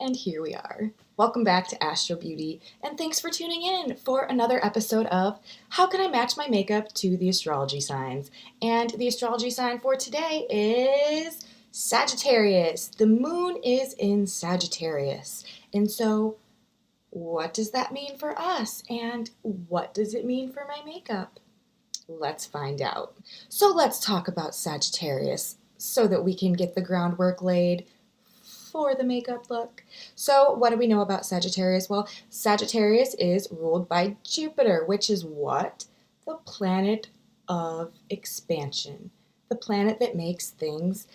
And here we are. Welcome back to AstroBeauty, and thanks for tuning in for another episode of How Can I Match My Makeup to the Astrology Signs? And the astrology sign for today is Sagittarius. The moon is in Sagittarius. And so, what does that mean for us? And what does it mean for my makeup? Let's find out. So let's talk about Sagittarius so that we can get the groundwork laid for the makeup look. So what do we know about Sagittarius? Well, Sagittarius is ruled by Jupiter, which is what? The planet of expansion, the planet that makes things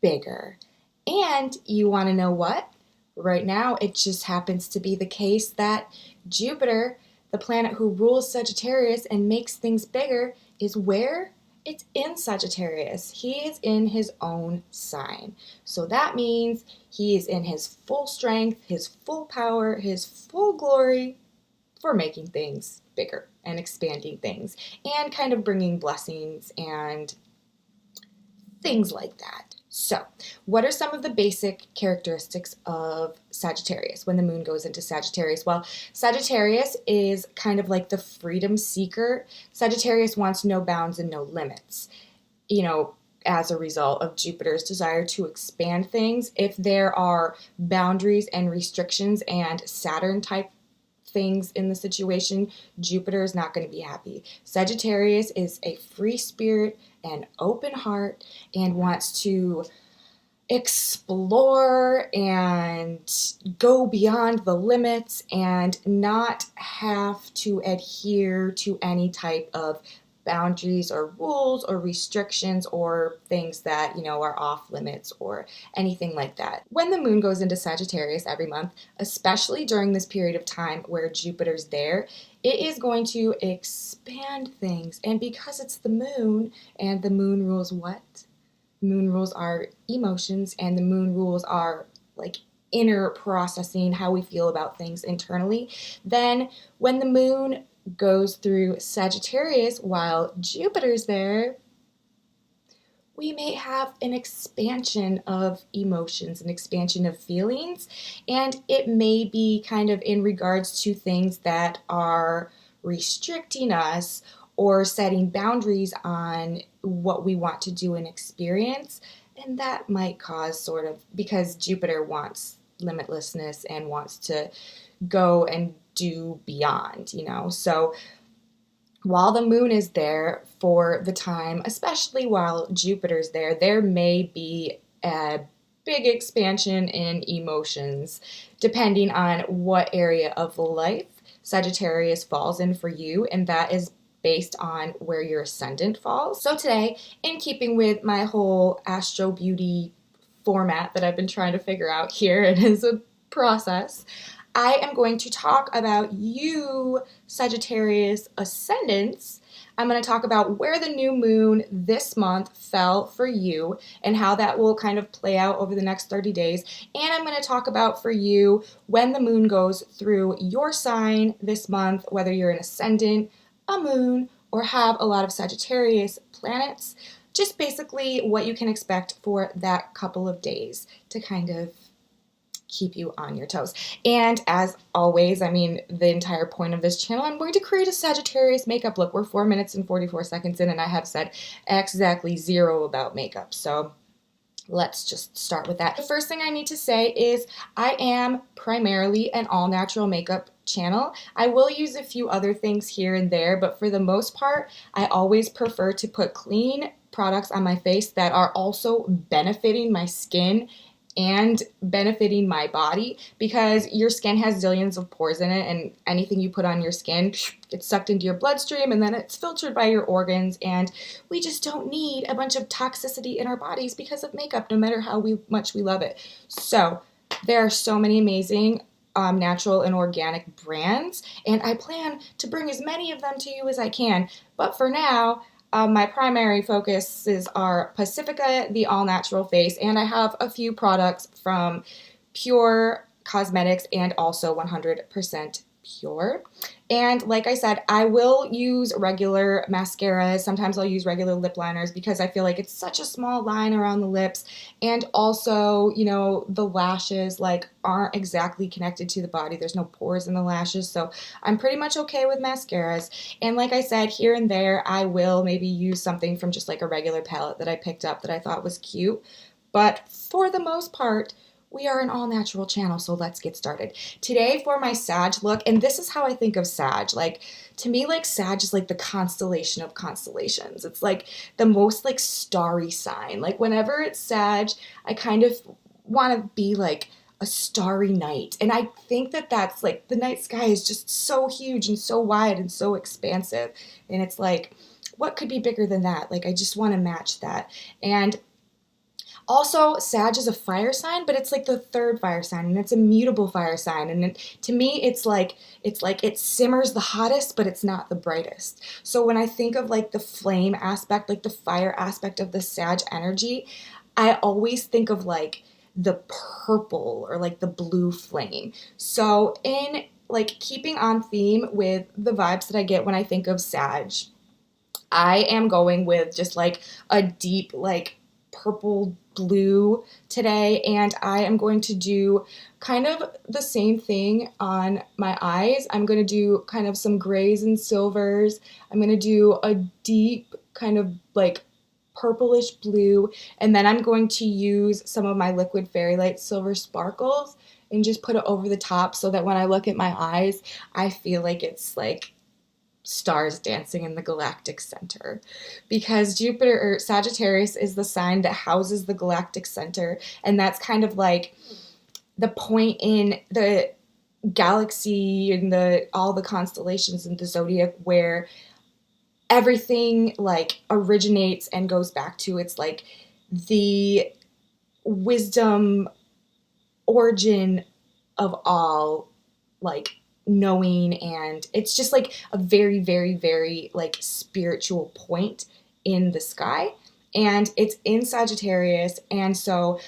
bigger. And you want to know what? Right now, it just happens to be the case that Jupiter, the planet who rules Sagittarius and makes things bigger, is where? It's in Sagittarius. He is in his own sign. So that means he is in his full strength, his full power, his full glory for making things bigger and expanding things and kind of bringing blessings and things like that. So, what are some of the basic characteristics of Sagittarius when the moon goes into Sagittarius? Well, Sagittarius is kind of like the freedom seeker. Sagittarius wants no bounds and no limits, as a result of Jupiter's desire to expand things. If there are boundaries and restrictions and Saturn type things in the situation, Jupiter is not going to be happy. Sagittarius is a free spirit, an open heart, and wants to explore and go beyond the limits and not have to adhere to any type of boundaries or rules or restrictions or things that, are off limits or anything like that. When the moon goes into Sagittarius every month, especially during this period of time where Jupiter's there, it is going to expand things. And because it's the moon, and the moon rules what? The moon rules our emotions, and the moon rules our inner processing, how we feel about things internally. Then when the moon goes through Sagittarius while Jupiter's there, we may have an expansion of emotions, an expansion of feelings, and it may be kind of in regards to things that are restricting us or setting boundaries on what we want to do and experience, and that might cause because Jupiter wants limitlessness and wants to go and do beyond, So while the moon is there for the time, especially while Jupiter's there, there may be a big expansion in emotions depending on what area of life Sagittarius falls in for you, and that is based on where your ascendant falls. So today, in keeping with my whole AstroBeauty format that I've been trying to figure out here, it is a process, I am going to talk about you, Sagittarius ascendants. I'm going to talk about where the new moon this month fell for you and how that will kind of play out over the next 30 days. And I'm going to talk about for you when the moon goes through your sign this month, whether you're an ascendant, a moon, or have a lot of Sagittarius planets, just basically what you can expect for that couple of days to kind of keep you on your toes. And as always, the entire point of this channel, I'm going to create a Sagittarius makeup look. We're 4 minutes and 44 seconds in, and I have said exactly zero about makeup. So let's just start with that. The first thing I need to say is I am primarily an all-natural makeup channel. I will use a few other things here and there, but for the most part, I always prefer to put clean products on my face that are also benefiting my skin and benefiting my body, because your skin has zillions of pores in it, and anything you put on your skin gets sucked into your bloodstream and then it's filtered by your organs, and we just don't need a bunch of toxicity in our bodies because of makeup, no matter how much we love it. So there are so many amazing natural and organic brands, and I plan to bring as many of them to you as I can, but for now, my primary focuses are Pacifica, the all-natural face, and I have a few products from Pure Cosmetics and also 100% pure. And like I said, I will use regular mascaras. Sometimes I'll use regular lip liners because I feel like it's such a small line around the lips. And also, you know, the lashes like aren't exactly connected to the body. There's no pores in the lashes. So I'm pretty much okay with mascaras. And like I said, here and there, I will maybe use something from just like a regular palette that I picked up that I thought was cute. But for the most part, we are an all-natural channel, so let's get started. Today for my Sag look, and this is how I think of Sag. Like, to me, like, Sag is like the constellation of constellations. It's like the most like starry sign. Like, whenever it's Sag, I kind of want to be like a starry night. And I think that that's like, the night sky is just so huge and so wide and so expansive. And it's like, what could be bigger than that? Like, I just want to match that. And also, Sag is a fire sign, but it's like the third fire sign, and it's a mutable fire sign. And to me, it's like it simmers the hottest, but it's not the brightest. So when I think of like the flame aspect, like the fire aspect of the Sag energy, I always think of like the purple or like the blue flame. So in like keeping on theme with the vibes that I get when I think of Sag, I am going with just like a deep like purple blue today, and I am going to do kind of the same thing on my eyes. I'm going to do kind of some grays and silvers. I'm going to do a deep kind of like purplish blue, and then I'm going to use some of my liquid fairy light silver sparkles and just put it over the top so that when I look at my eyes, I feel like it's like stars dancing in the galactic center, because Jupiter or Sagittarius is the sign that houses the galactic center, and that's kind of like the point in the galaxy and the all the constellations in the zodiac where everything like originates and goes back to. It's like the wisdom origin of all like knowing, and it's just like a very, very, very like spiritual point in the sky, and it's in Sagittarius, and so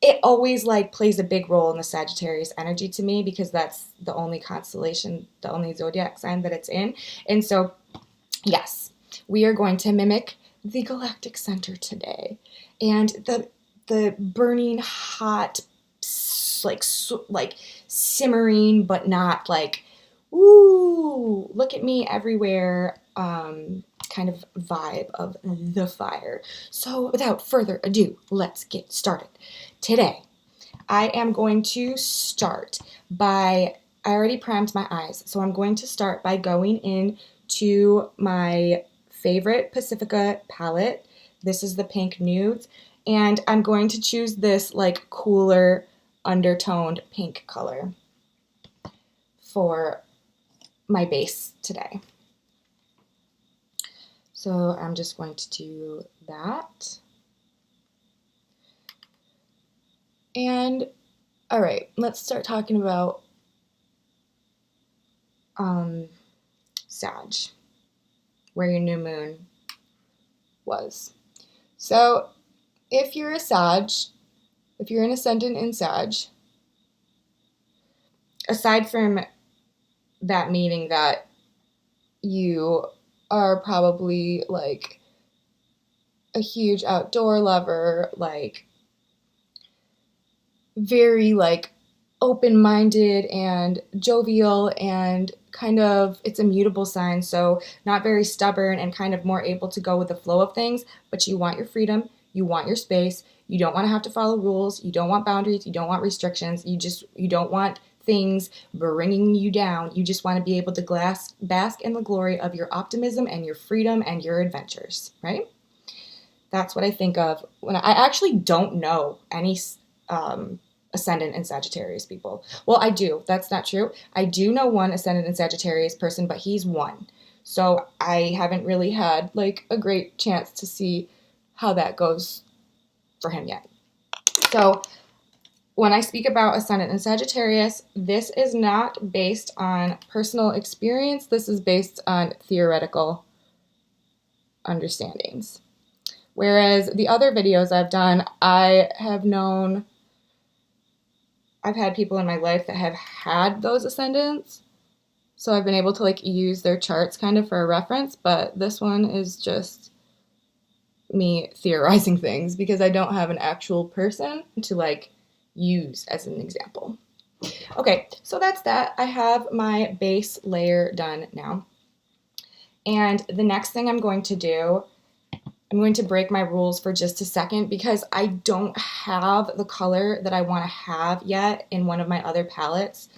it always like plays a big role in the Sagittarius energy to me because that's the only constellation, the only zodiac sign that it's in. And so yes, we are going to mimic the galactic center today, and the burning hot like simmering but not like ooh look at me everywhere kind of vibe of the fire. So without further ado, let's get started. Today I am going to start by, I already primed my eyes, so I'm going to start by going in to my favorite Pacifica palette. This is the Pink Nudes, and I'm going to choose this like cooler undertoned pink color for my base today. So I'm just going to do that. And all right, let's start talking about Sag, where your new moon was. So if you're a Sag, if you're an ascendant in Sag, aside from that meaning that you are probably like a huge outdoor lover, like very like open-minded and jovial, and kind of, it's a mutable sign, so not very stubborn and kind of more able to go with the flow of things, but you want your freedom, you want your space, you don't want to have to follow rules, you don't want boundaries, you don't want restrictions, you don't want things bringing you down. You just want to be able to bask in the glory of your optimism and your freedom and your adventures, right? That's what I think of when I actually don't know any ascendant in Sagittarius people. Well, I do. That's not true. I do know one ascendant in Sagittarius person, but he's one. So I haven't really had like a great chance to see how that goes for him yet. So when I speak about ascendant in Sagittarius, this is not based on personal experience. This is based on theoretical understandings. Whereas the other videos I've done, I have known I've had people in my life that have had those ascendants, so I've been able to like use their charts kind of for a reference, but this one is just me theorizing things because I don't have an actual person to like use as an example. Okay, so that's that. I have my base layer done now. And the next thing I'm going to do, I'm going to break my rules for just a second because I don't have the color that I want to have yet in one of my other palettes.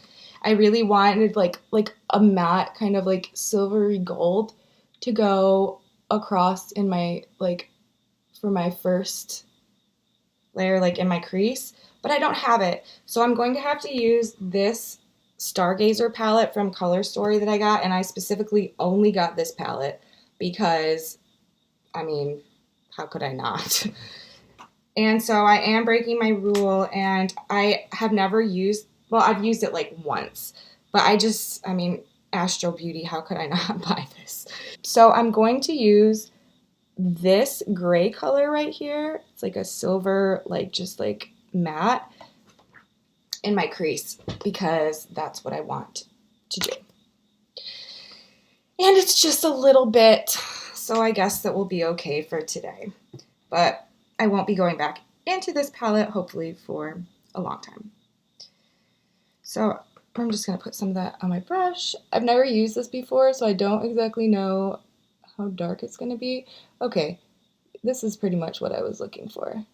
I really wanted like a matte kind of like silvery gold to go across in my like for my first layer like in my crease, but I don't have it. So I'm going to have to use this Stargazer palette from Color Story that I got, and I specifically only got this palette because, I mean, how could I not? And so I am breaking my rule, and I have never used, well, I've used it like once, but I mean, AstroBeauty, how could I not buy this? So I'm going to use this gray color right here. It's like a silver, like just like matte in my crease because that's what I want to do. And it's just a little bit, so I guess that will be okay for today. But I won't be going back into this palette, hopefully, for a long time. So I'm just going to put some of that on my brush. I've never used this before, so I don't exactly know how dark it's going to be. Okay, this is pretty much what I was looking for.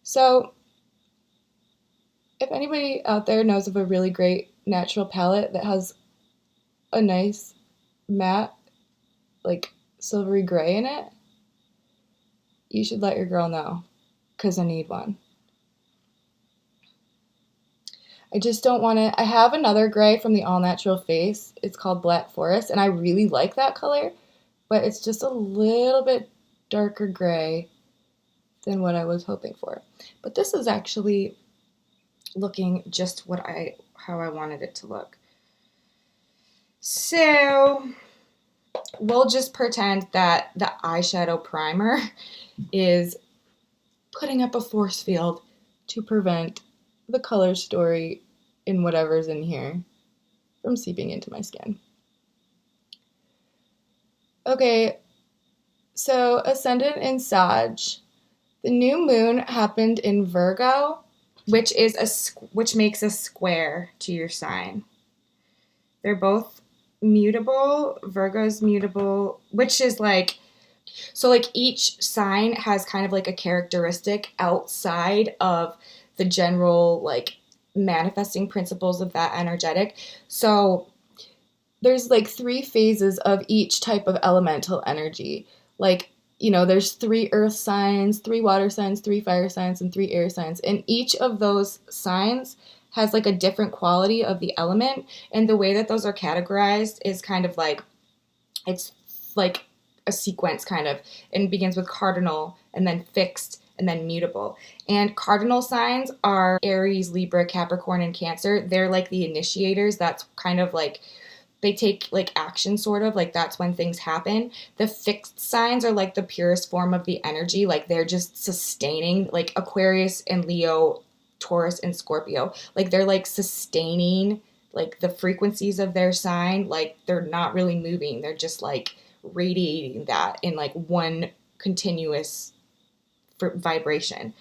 So if anybody out there knows of a really great natural palette that has a nice matte, like silvery gray in it, you should let your girl know, because I need one. I just don't want to, I have another gray from the All Natural Face. It's called Black Forest, and I really like that color, but it's just a little bit darker gray than what I was hoping for. But this is actually looking just how I wanted it to look. So we'll just pretend that the eyeshadow primer is putting up a force field to prevent the Color Story in whatever's in here from seeping into my skin. Okay, so Ascendant in Sag. The new moon happened in Virgo, which makes a square to your sign. They're both mutable. Virgo's mutable, which is like, so like each sign has kind of like a characteristic outside of the general like manifesting principles of that energetic. So there's like 3 phases of each type of elemental energy. Like, you know, there's 3 earth signs, 3 water signs, 3 fire signs, and 3 air signs. And each of those signs has like a different quality of the element. And the way that those are categorized is kind of like, it's like a sequence kind of, and it begins with cardinal and then fixed and then mutable. And cardinal signs are Aries, Libra, Capricorn, and Cancer. They're like the initiators. That's kind of like, they take like action sort of, like that's when things happen. The fixed signs are like the purest form of the energy. Like they're just sustaining, like Aquarius and Leo, Taurus and Scorpio. Like they're like sustaining like the frequencies of their sign. Like they're not really moving. They're just like radiating that in like one continuous vibration.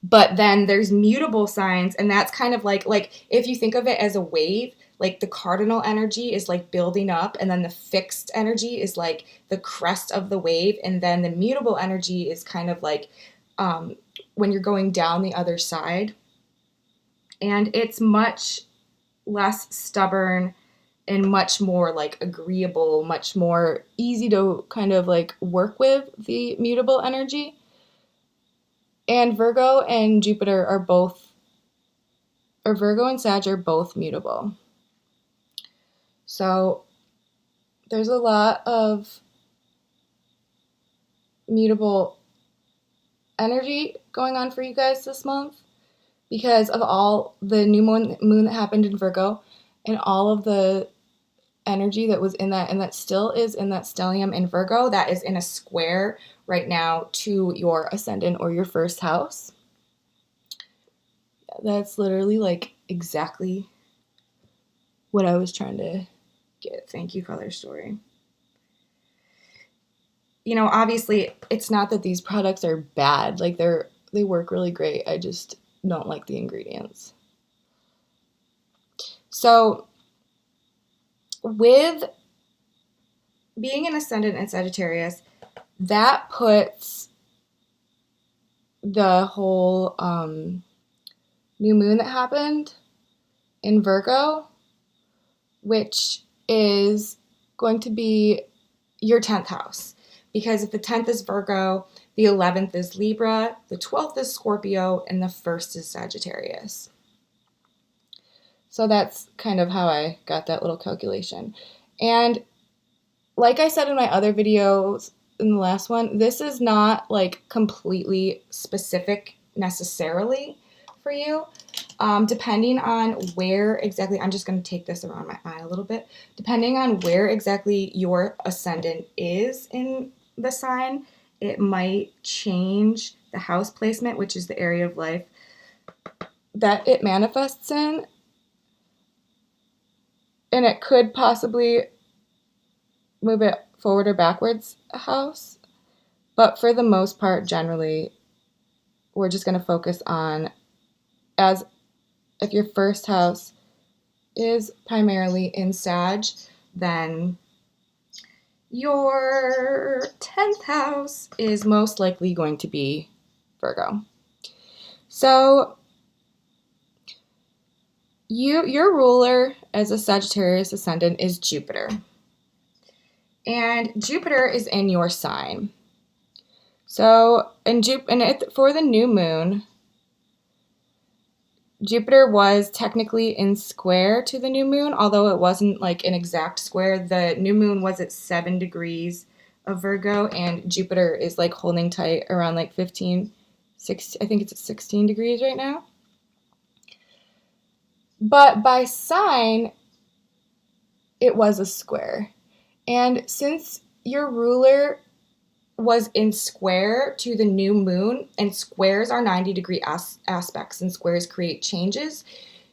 But then there's mutable signs, and that's kind of like if you think of it as a wave, like the cardinal energy is like building up, and then the fixed energy is like the crest of the wave, and then the mutable energy is kind of like when you're going down the other side. And it's much less stubborn and much more like agreeable, much more easy to kind of like work with the mutable energy. And Virgo and Jupiter are both, or Virgo and Sag are both mutable. So there's a lot of mutable energy going on for you guys this month because of all the new moon that happened in Virgo and all of the energy that was in that, and that still is in that stellium in Virgo that is in a square right now to your ascendant or your first house. That's literally like exactly what I was trying to get. Thank you, Color Story. You know, obviously, it's not that these products are bad. Like they work really great. I just don't like the ingredients. So, with being an ascendant in Sagittarius, that puts the whole new moon that happened in Virgo, which is going to be your 10th house. Because if the 10th is Virgo, the 11th is Libra, the 12th is Scorpio, and the 1st is Sagittarius. So that's kind of how I got that little calculation. And like I said in my other videos, in the last one, this is not like completely specific necessarily for you. Depending on where exactly, I'm just going to take this around my eye a little bit. Depending on where exactly your ascendant is in the sign, it might change the house placement, which is the area of life that it manifests in. And it could possibly move it forward or backwards a house. But for the most part, generally, we're just going to focus on as if your first house is primarily in Sag, then your 10th house is most likely going to be Virgo. So your ruler as a Sagittarius ascendant is Jupiter. And Jupiter is in your sign. So, for the new moon, Jupiter was technically in square to the new moon, although it wasn't like an exact square. The new moon was at 7 degrees of Virgo, and Jupiter is like holding tight around like 15, 16, I think it's at 16 degrees right now. But by sign, it was a square. And since your ruler was in square to the new moon, and squares are 90-degree aspects, and squares create changes,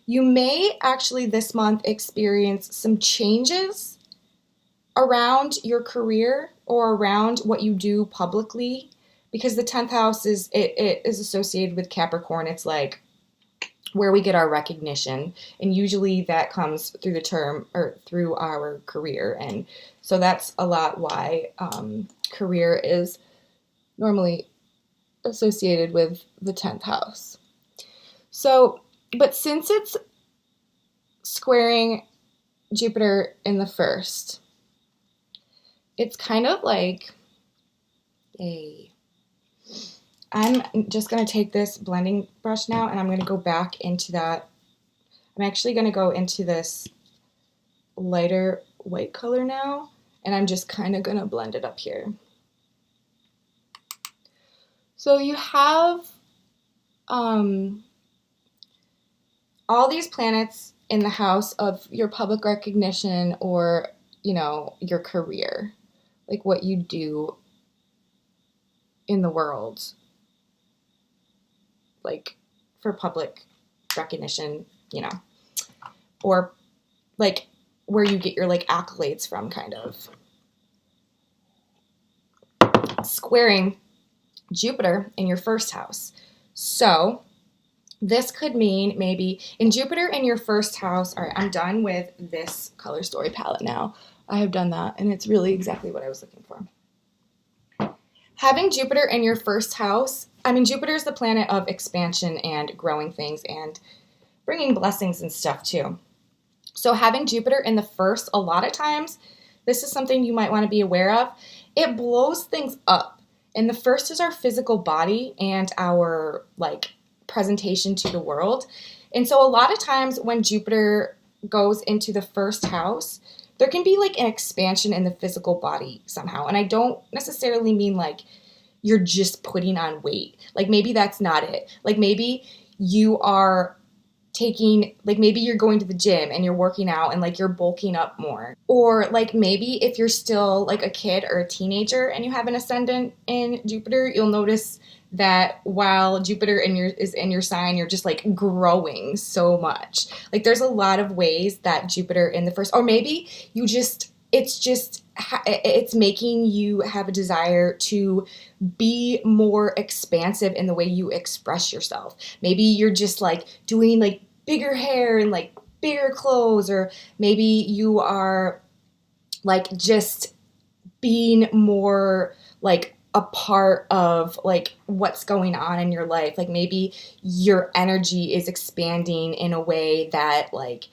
you may actually this month experience some changes around your career or around what you do publicly, because the 10th house it is associated with Capricorn. It's like where we get our recognition, and usually that comes through the term or through our career. And so that's a lot why career is normally associated with the 10th house. So, but since it's squaring Jupiter in the first, it's kind of like I'm just going to take this blending brush now, and I'm going to go back into that. I'm actually going to go into this lighter white color now, and I'm just kind of going to blend it up here. So you have all these planets in the house of your public recognition or, your career, like what you do in the world, like for public recognition, or like where you get your like accolades from, kind of. Squaring Jupiter in your first house. So this could mean maybe in Jupiter in your first house. All right, I'm done with this Color Story palette now. I have done that, and it's really exactly what I was looking for. Having Jupiter in your first house, Jupiter is the planet of expansion and growing things and bringing blessings and stuff too. So having Jupiter in the first, a lot of times, this is something you might want to be aware of. It blows things up. And the first is our physical body and our presentation to the world. And so a lot of times when Jupiter goes into the first house, there can be an expansion in the physical body somehow. And I don't necessarily mean you're just putting on weight. Maybe that's not it. Maybe you are maybe you're going to the gym and you're working out and you're bulking up more. Or maybe if you're still a kid or a teenager and you have an ascendant in Jupiter, you'll notice that while Jupiter is in your sign, you're just like growing so much. Like there's a lot of ways that Jupiter in the first, or maybe you just, it's making you have a desire to be more expansive in the way you express yourself. Maybe you're just like doing like bigger hair and like bigger clothes, or maybe you are like just being more like a part of like what's going on in your life. Like maybe your energy is expanding in a way that like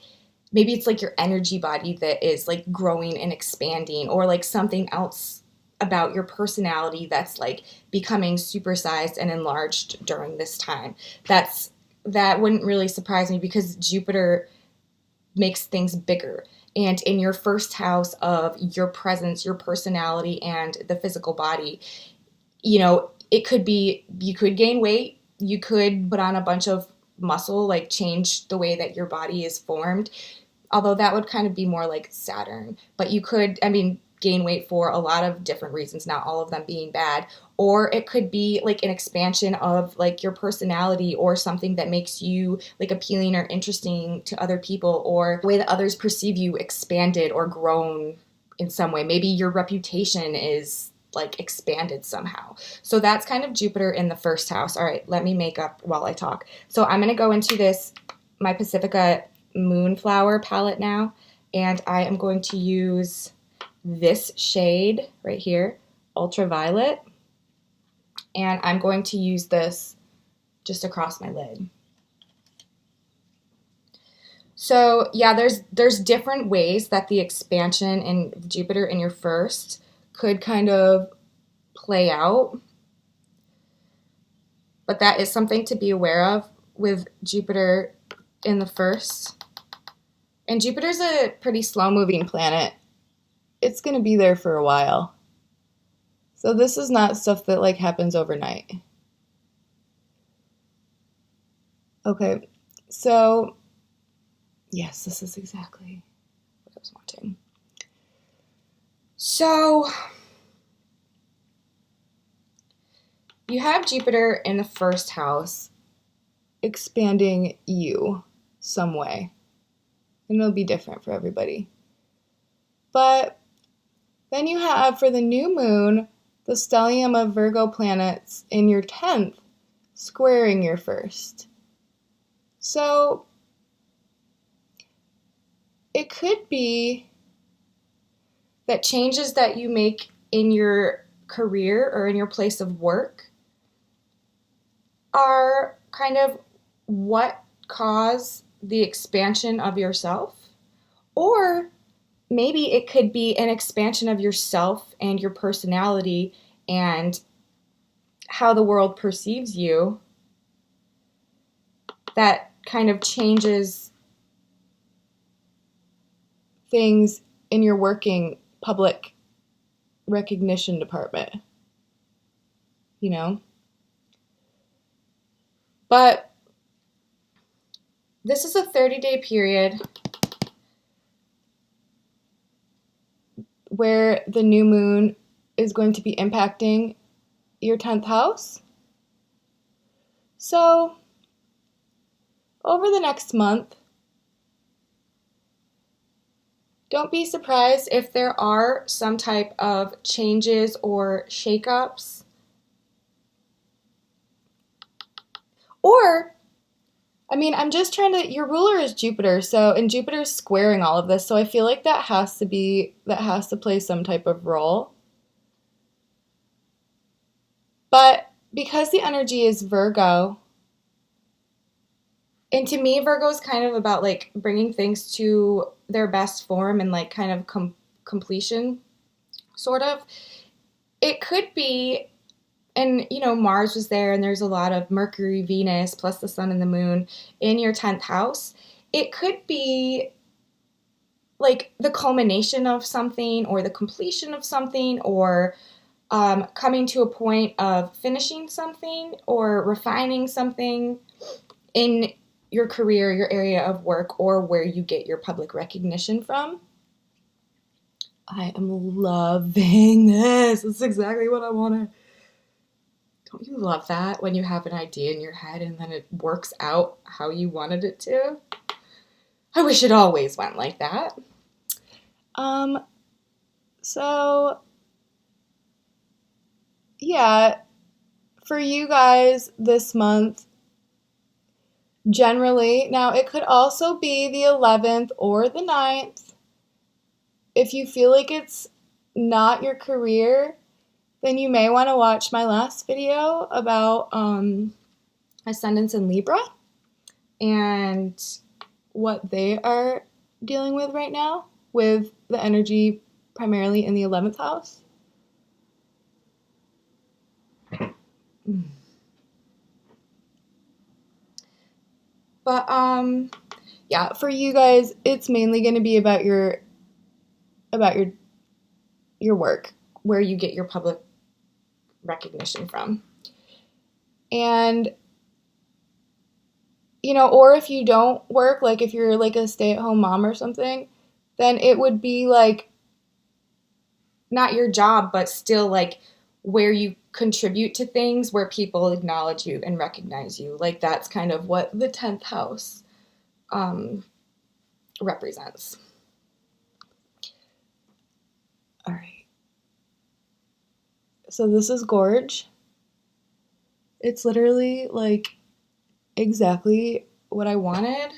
maybe it's like your energy body that is like growing and expanding, or like something else about your personality that's like becoming supersized and enlarged during this time. That wouldn't really surprise me because Jupiter makes things bigger. And in your first house of your presence, your personality, and the physical body, you know, it could be you could gain weight, you could put on a bunch of muscle, like change the way that your body is formed. Although that would kind of be more like Saturn. But you could, I mean, gain weight for a lot of different reasons, not all of them being bad. Or it could be like an expansion of like your personality, or something that makes you like appealing or interesting to other people, or the way that others perceive you expanded or grown in some way. Maybe your reputation is like expanded somehow. So that's kind of Jupiter in the first house. All right, let me make up while I talk. So I'm going to go into this, my Pacifica Moonflower palette now, and I am going to use this shade right here, Ultraviolet, and I'm going to use this just across my lid. So yeah, there's different ways that the expansion in Jupiter in your first could kind of play out, but that is something to be aware of with Jupiter in the first. And Jupiter's a pretty slow-moving planet. It's going to be there for a while. So this is not stuff that like happens overnight. Okay, so yes, this is exactly what I was wanting. So you have Jupiter in the first house expanding you some way. And it'll be different for everybody. But then you have, for the new moon, the stellium of Virgo planets in your 10th squaring your first. So it could be that changes that you make in your career or in your place of work are kind of what cause the expansion of yourself. Or maybe it could be an expansion of yourself and your personality and how the world perceives you that kind of changes things in your working public recognition department, you know? But this is a 30-day period where the new moon is going to be impacting your 10th house. So over the next month, don't be surprised if there are some type of changes or shakeups. Or, I mean, I'm just trying to, your ruler is Jupiter, so, and Jupiter's squaring all of this, so I feel like that has to play some type of role. But because the energy is Virgo, and to me, Virgo is kind of about like bringing things to their best form and like kind of completion, sort of. It could be, and you know, Mars was there, and there's a lot of Mercury, Venus, plus the sun and the moon in your 10th house. It could be like the culmination of something, or the completion of something, or coming to a point of finishing something or refining something in your career, your area of work, or where you get your public recognition from. I am loving this. It's exactly what I want to Don't you love that when you have an idea in your head and then it works out how you wanted it to? I wish it always went like that. So yeah, for you guys this month, generally, now it could also be the 11th or the 9th. If you feel like it's not your career, then you may want to watch my last video about ascendants in Libra and what they are dealing with right now with the energy primarily in the 11th house. But yeah, for you guys, it's mainly going to be about your work, where you get your public recognition from. And you know, or if you don't work, like if you're like a stay-at-home mom or something, then it would be like not your job, but still like where you contribute to things where people acknowledge you and recognize you. Like that's kind of what the 10th house represents. All right. So this is Gorge. It's literally like exactly what I wanted.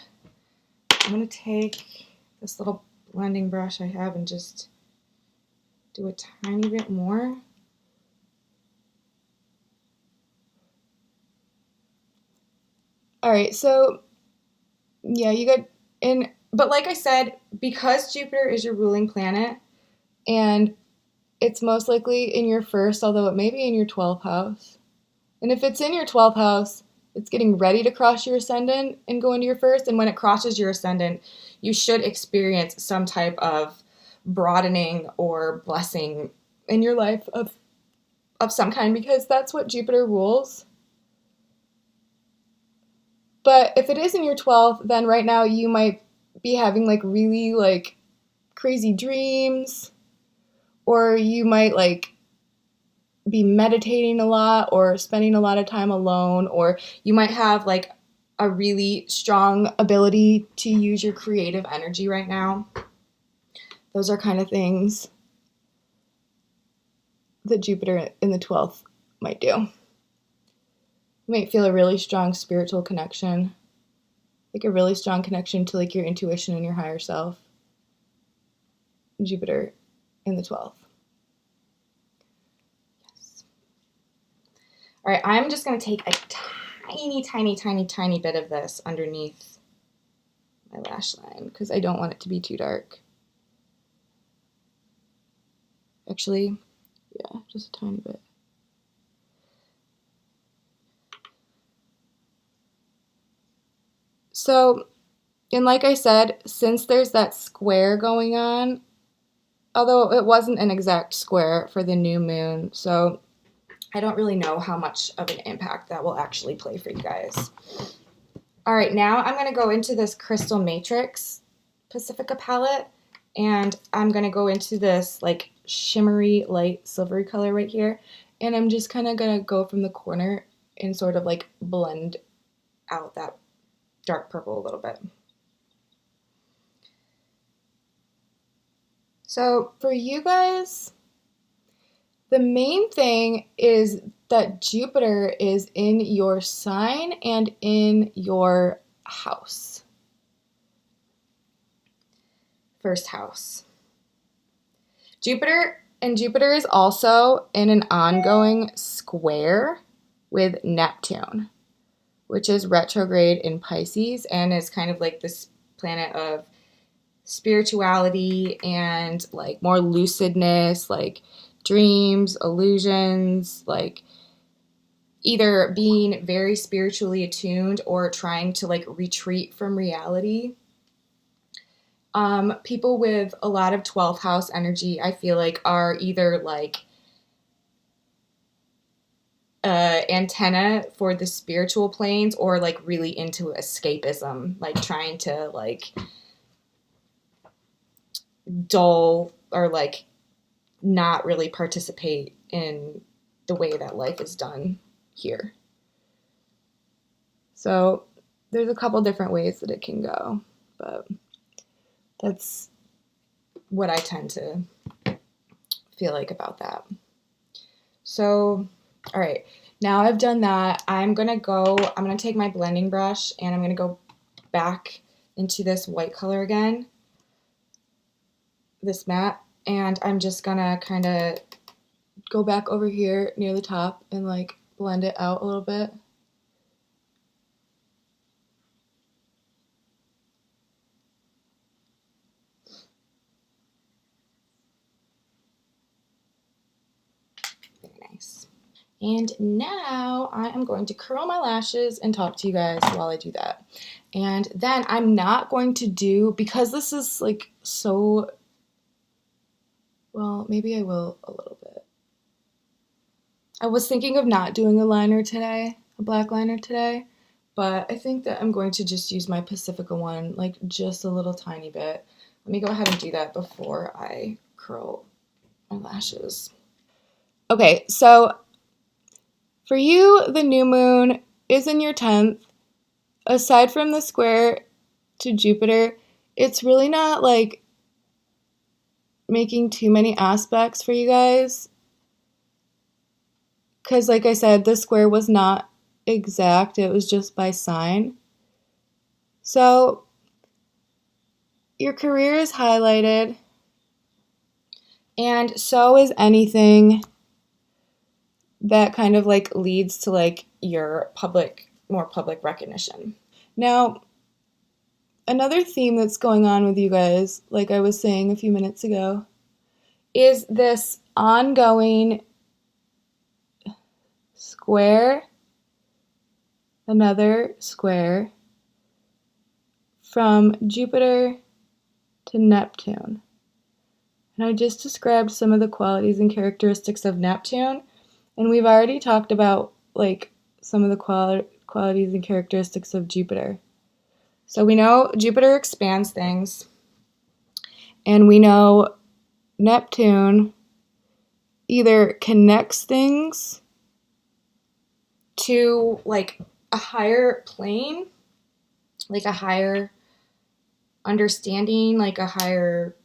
I'm going to take this little blending brush I have and just do a tiny bit more. All right, so yeah, you got in, but like I said, because Jupiter is your ruling planet, and it's most likely in your first, although it may be in your 12th house. And if it's in your 12th house, it's getting ready to cross your ascendant and go into your first. And when it crosses your ascendant, you should experience some type of broadening or blessing in your life of some kind, because that's what Jupiter rules. But if it is in your 12th, then right now you might be having like really like crazy dreams, or you might like be meditating a lot or spending a lot of time alone, or you might have like a really strong ability to use your creative energy right now. Those are kind of things that Jupiter in the 12th might do. You might feel a really strong spiritual connection, like a really strong connection to like your intuition and your higher self. Jupiter in the 12th. Yes. All right, I'm just going to take a tiny bit of this underneath my lash line because I don't want it to be too dark. Actually, yeah, just a tiny bit. So, and like I said, since there's that square going on, although it wasn't an exact square for the new moon, so I don't really know how much of an impact that will actually play for you guys. All right, now I'm going to go into this Crystal Matrix Pacifica palette, and I'm going to go into this like shimmery, light, silvery color right here, and I'm just kind of going to go from the corner and sort of like blend out that dark purple a little bit. So for you guys, the main thing is that Jupiter is in your sign and in your house. First house. Jupiter is also in an ongoing square with Neptune, which is retrograde in Pisces and is kind of like this planet of spirituality and like more lucidness, like dreams, illusions, like either being very spiritually attuned or trying to like retreat from reality. People with a lot of 12th house energy, I feel like, are either like antenna for the spiritual planes or like really into escapism, like trying to like dull or like not really participate in the way that life is done here. So there's a couple different ways that it can go, but that's what I tend to feel like about that. So, all right, now I've done that, I'm gonna take my blending brush and I'm gonna go back into this white color again, this matte, and I'm just gonna kind of go back over here near the top and like blend it out a little bit. Very nice. And now I am going to curl my lashes and talk to you guys while I do that. And then I'm not going to do, because this is like so, well, maybe I will a little bit. I was thinking of not doing a liner today, a black liner today, but I think that I'm going to just use my Pacifica one, like just a little tiny bit. Let me go ahead and do that before I curl my lashes. Okay, so for you, the new moon is in your 10th. Aside from the square to Jupiter, it's really not like making too many aspects for you guys. Because like I said, the square was not exact, it was just by sign. So your career is highlighted, and so is anything that kind of like leads to like your more public recognition. Now, another theme that's going on with you guys, like I was saying a few minutes ago, is this ongoing square, another square from Jupiter to Neptune. And I just described some of the qualities and characteristics of Neptune, and we've already talked about like some of the qualities and characteristics of Jupiter. So we know Jupiter expands things, and we know Neptune either connects things to like a higher plane, like a higher understanding, like a higher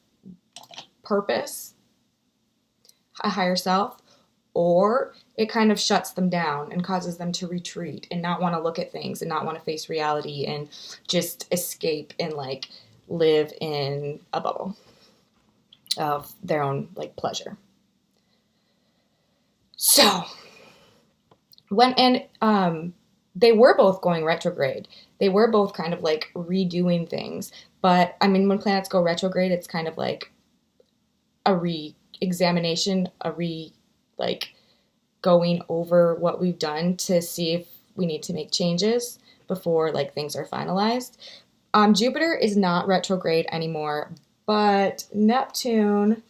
purpose, a higher self, or it kind of shuts them down and causes them to retreat and not want to look at things and not want to face reality and just escape and like live in a bubble of their own like pleasure. So they were both going retrograde. They were both kind of like redoing things. But I mean, when planets go retrograde, it's kind of like a re-examination, like going over what we've done to see if we need to make changes before like things are finalized. Jupiter is not retrograde anymore, but Neptune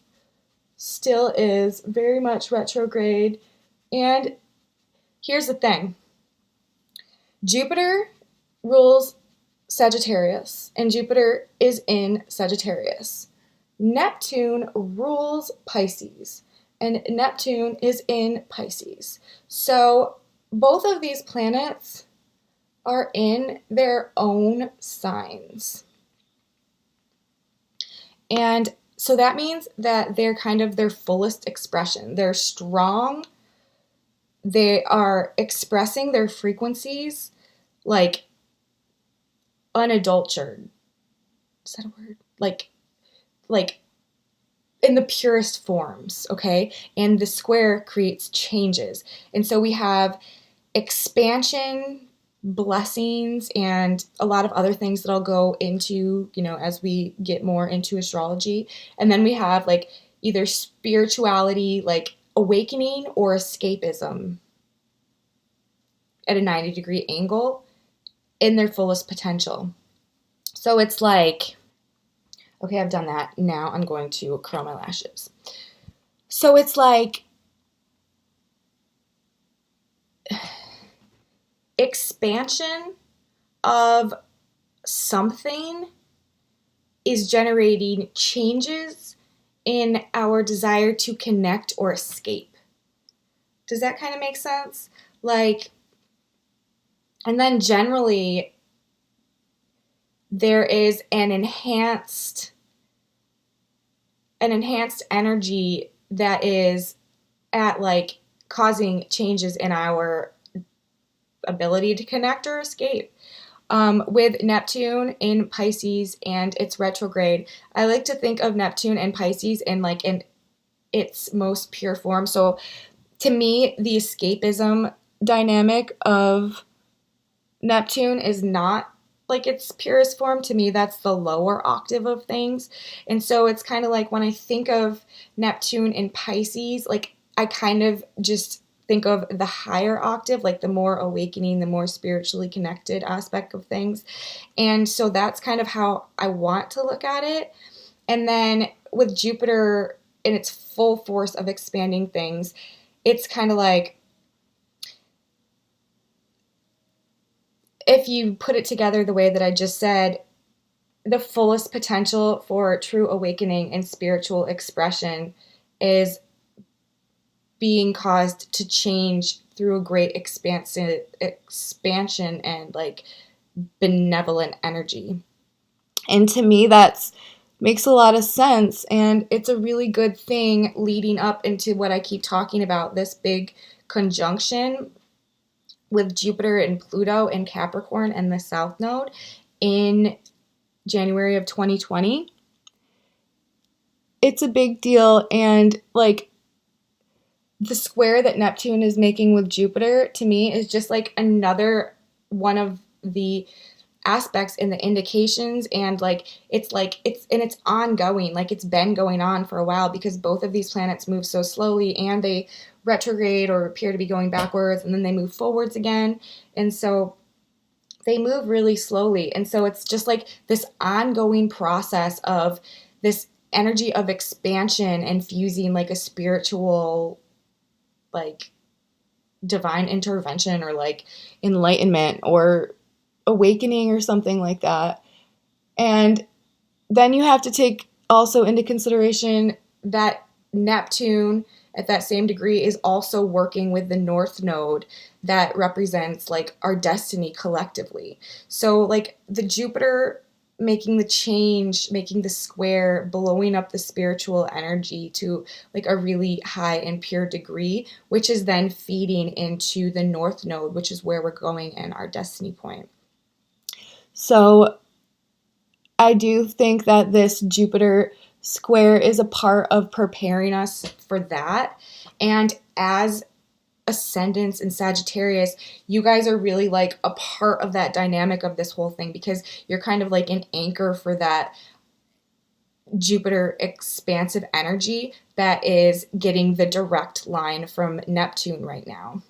still is very much retrograde. And here's the thing. Jupiter rules Sagittarius, and Jupiter is in Sagittarius. Neptune rules Pisces, and Neptune is in Pisces. So both of these planets are in their own signs. And so that means that they're kind of their fullest expression. They're strong. They are expressing their frequencies like unadulterated. Is that a word? Like in the purest forms, okay? And the square creates changes. And so we have expansion, blessings, and a lot of other things that I'll go into, as we get more into astrology. And then we have like either spirituality, like awakening, or escapism at a 90-degree angle in their fullest potential. So it's like, okay, I've done that. Now I'm going to curl my lashes. So it's like expansion of something is generating changes in our desire to connect or escape. Does that kind of make sense? Like, and then generally there is an enhanced energy that is at like causing changes in our ability to connect or escape. With Neptune in Pisces and its retrograde, I like to think of Neptune and Pisces in its most pure form. So to me, the escapism dynamic of Neptune is not like its purest form. To me, that's the lower octave of things. And so it's kind of like when I think of Neptune in Pisces, like I kind of just think of the higher octave, like the more awakening, the more spiritually connected aspect of things. And so that's kind of how I want to look at it. And then with Jupiter in its full force of expanding things, it's kind of like if you put it together the way that I just said, the fullest potential for true awakening and spiritual expression is being caused to change through a great expansion and like benevolent energy. And to me, that's makes a lot of sense. And it's a really good thing leading up into what I keep talking about, this big conjunction with Jupiter and Pluto in Capricorn and the South Node in January of 2020. It's a big deal. And like the square that Neptune is making with Jupiter to me is just like another one of the aspects in the indications, and it's ongoing, like it's been going on for a while because both of these planets move so slowly and they retrograde or appear to be going backwards and then they move forwards again, and so they move really slowly, and so it's just like this ongoing process of this energy of expansion and fusing like a spiritual like divine intervention or like enlightenment or awakening or something like that. And then you have to take also into consideration that Neptune at that same degree is also working with the North Node that represents like our destiny collectively. So like the Jupiter making the change, making the square, blowing up the spiritual energy to like a really high and pure degree, which is then feeding into the North Node, which is where we're going in our destiny point. So I do think that this Jupiter square is a part of preparing us for that. And as ascendants in Sagittarius, you guys are really like a part of that dynamic of this whole thing because you're kind of like an anchor for that Jupiter expansive energy that is getting the direct line from Neptune right now.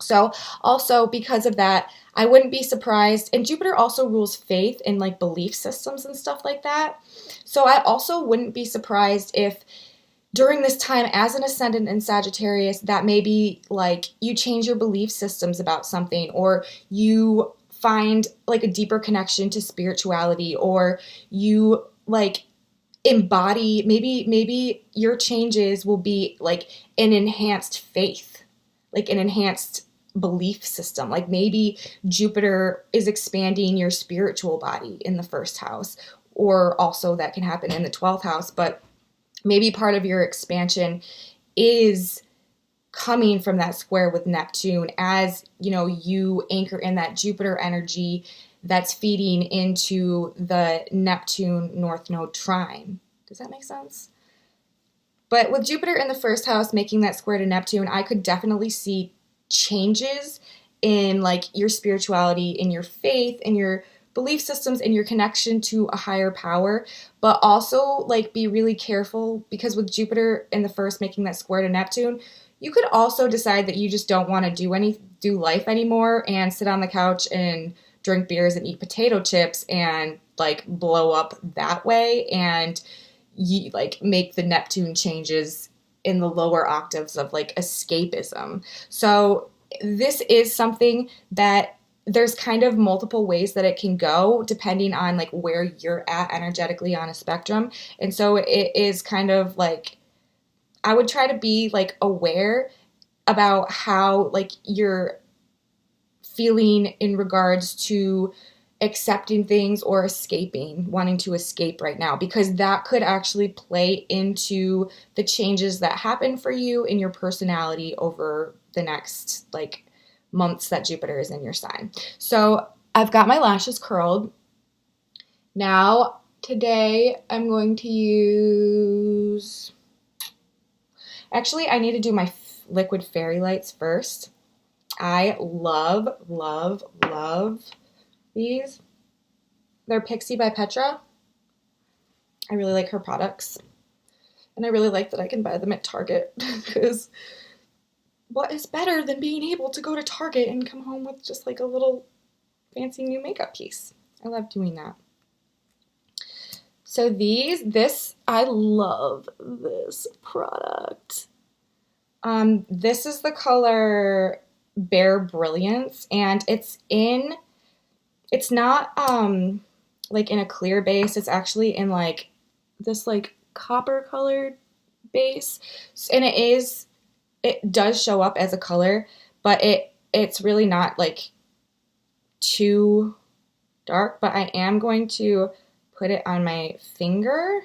So also because of that, I wouldn't be surprised. And Jupiter also rules faith and like belief systems and stuff like that. So I also wouldn't be surprised if during this time as an ascendant in Sagittarius, that maybe like you change your belief systems about something, or you find like a deeper connection to spirituality, or you like embody, maybe your changes will be like an enhanced faith, like an enhanced belief system. Like maybe Jupiter is expanding your spiritual body in the first house, or also that can happen in the 12th house, but maybe part of your expansion is coming from that square with Neptune as, you know, you anchor in that Jupiter energy that's feeding into the Neptune North Node trine. Does that make sense? But with Jupiter in the first house making that square to Neptune, I could definitely see changes in like your spirituality, in your faith, in your belief systems, in your connection to a higher power, but also like be really careful because with Jupiter in the first making that square to Neptune, you could also decide that you just don't want to do life anymore and sit on the couch and drink beers and eat potato chips and like blow up that way, and you like make the Neptune changes in the lower octaves of like escapism. So this is something that there's kind of multiple ways that it can go depending on like where you're at energetically on a spectrum. And so it is kind of like I would try to be like aware about how like you're feeling in regards to accepting things or escaping, wanting to escape right now, because that could actually play into the changes that happen for you in your personality over the next like months that Jupiter is in your sign. So I've got my lashes curled. Now, today I'm going to use, actually, I need to do my liquid fairy lights first. I love, love, love these. They're Pixie by Petra. I really like her products. And I really like that I can buy them at Target because what is better than being able to go to Target and come home with just like a little fancy new makeup piece? I love doing that. So I love this product. This is the color Bare Brilliance, and it's not like in a clear base. It's actually in like this like copper colored base, and it does show up as a color, but it's really not like too dark. But I am going to put it on my finger.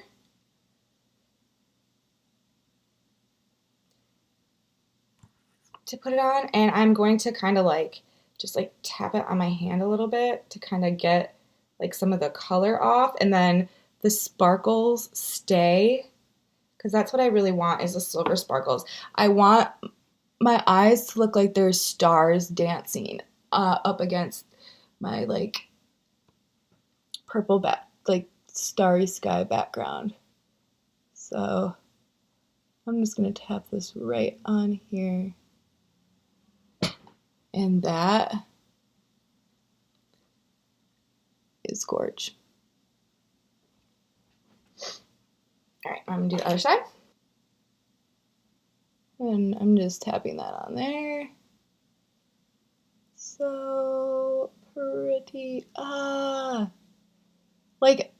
To put it on, and I'm going to kind of like just like tap it on my hand a little bit to kind of get like some of the color off, and then the sparkles stay, because that's what I really want is the silver sparkles. I want my eyes to look like there's stars dancing up against my like purple like starry sky background. So I'm just gonna tap this right on here. And that is gorge. All right, I'm gonna do the other side. And I'm just tapping that on there. So pretty. Like,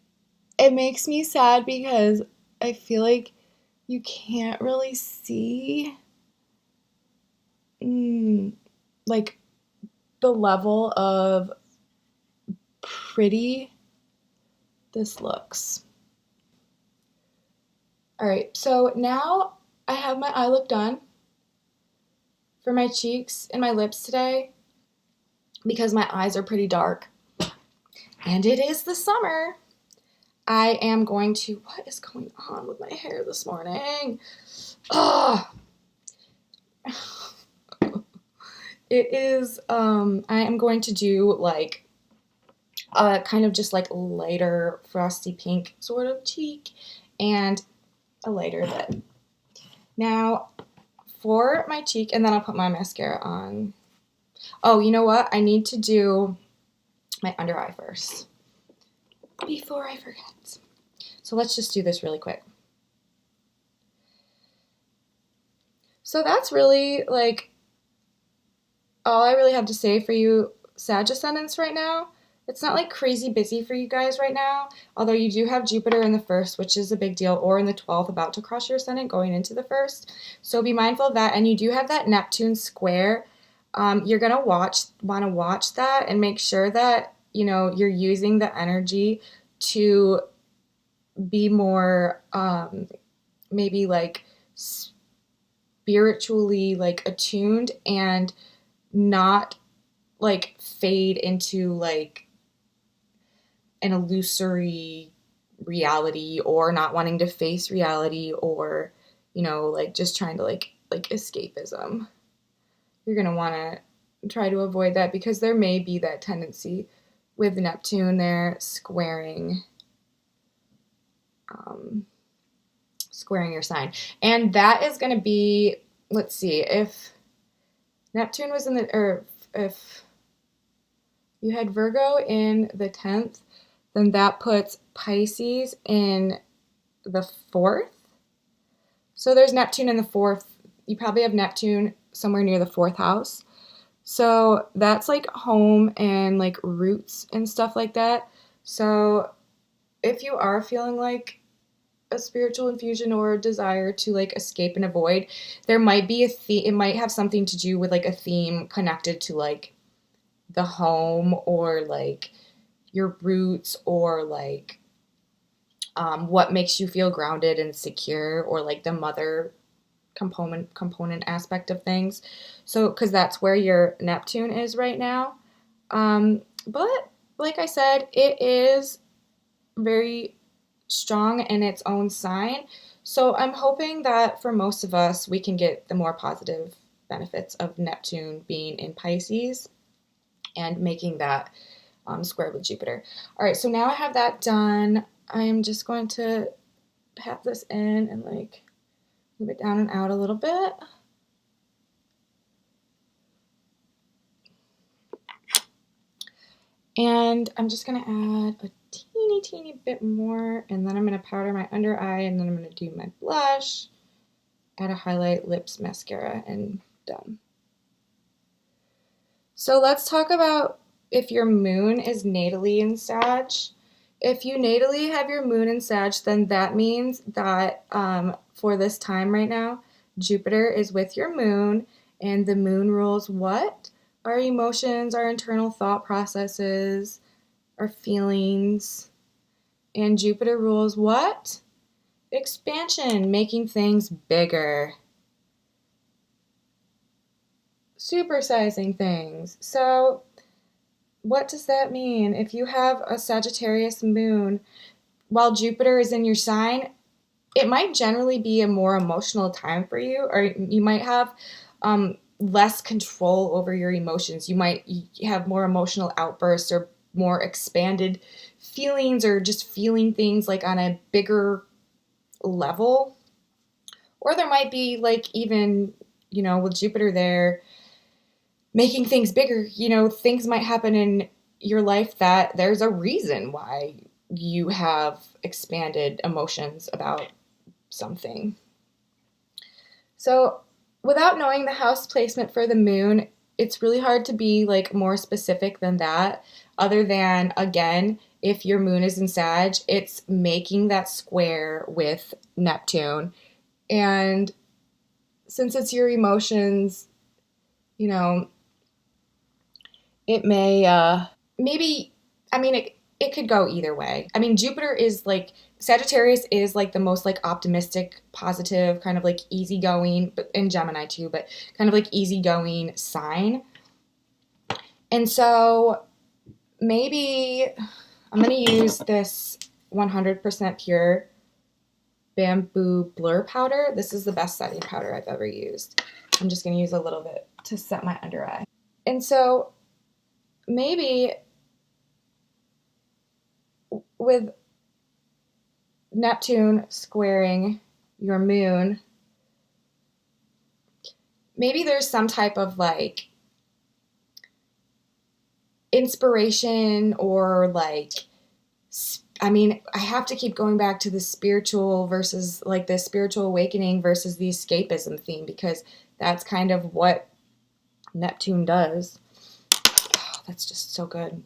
it makes me sad because I feel like you can't really see like the level of pretty this looks. All right, so now I have my eye look done for my cheeks and my lips today because my eyes are pretty dark and it is the summer. I am going to, what is going on with my hair this morning? Ugh. It is, I am going to do like a kind of just like lighter frosty pink sort of cheek and a lighter lip. Now for my cheek, and then I'll put my mascara on. Oh, you know what? I need to do my under eye first before I forget. So let's just do this really quick. So that's really like all I really have to say for you Sagg Ascendants right now. It's not like crazy busy for you guys right now, although you do have Jupiter in the 1st, which is a big deal, or in the 12th about to cross your ascendant going into the 1st. So be mindful of that, and you do have that Neptune square. You're going to want to watch that and make sure that, you know, you're using the energy to be more maybe like spiritually like attuned and not like fade into like an illusory reality or not wanting to face reality or, you know, like just trying to like escapism. You're going to want to try to avoid that because there may be that tendency with Neptune there squaring your sign. And that is going to be, let's see, if Neptune was in the, or if you had Virgo in the 10th, then that puts Pisces in the 4th. So there's Neptune in the 4th. You probably have Neptune somewhere near the 4th house. So that's like home and like roots and stuff like that. So if you are feeling like a spiritual infusion or a desire to like escape and avoid, there might be a theme. It might have something to do with like a theme connected to like the home or like your roots or like what makes you feel grounded and secure or like the mother component aspect of things. So because that's where your Neptune is right now. But like I said, it is very strong in its own sign. So I'm hoping that for most of us, we can get the more positive benefits of Neptune being in Pisces and making that square with Jupiter. All right, so now I have that done. I'm just going to pat this in and like move it down and out a little bit. And I'm just going to add a teeny bit more, and then I'm going to powder my under eye, and then I'm going to do my blush, add a highlight, lips, mascara, and done. So let's talk about if your moon is natally in Sag. If you natally have your moon in Sag, then that means that for this time right now, Jupiter is with your moon, and the moon rules what? Our emotions, our internal thought processes, our feelings. And Jupiter rules what? Expansion, making things bigger. Supersizing things. So what does that mean? If you have a Sagittarius moon, while Jupiter is in your sign, it might generally be a more emotional time for you, or you might have less control over your emotions. You might have more emotional outbursts or more expanded feelings, or just feeling things like on a bigger level. Or there might be like even, with Jupiter there, making things bigger, things might happen in your life that there's a reason why you have expanded emotions about something. So, without knowing the house placement for the moon, it's really hard to be like more specific than that, other than, again, if your moon is in Sag, it's making that square with Neptune. And since it's your emotions, you know, it may maybe, I mean, it could go either way. I mean, Jupiter is like, Sagittarius is like the most like optimistic, positive, kind of like easygoing, but in Gemini too, but kind of like easygoing sign. And so maybe I'm going to use this 100% pure bamboo blur powder. This is the best setting powder I've ever used. I'm just going to use a little bit to set my under eye. And so maybe with Neptune squaring your moon, maybe there's some type of like inspiration or like, I mean, I have to keep going back to the spiritual versus like the spiritual awakening versus the escapism theme, because that's kind of what Neptune does. Oh, that's just so good.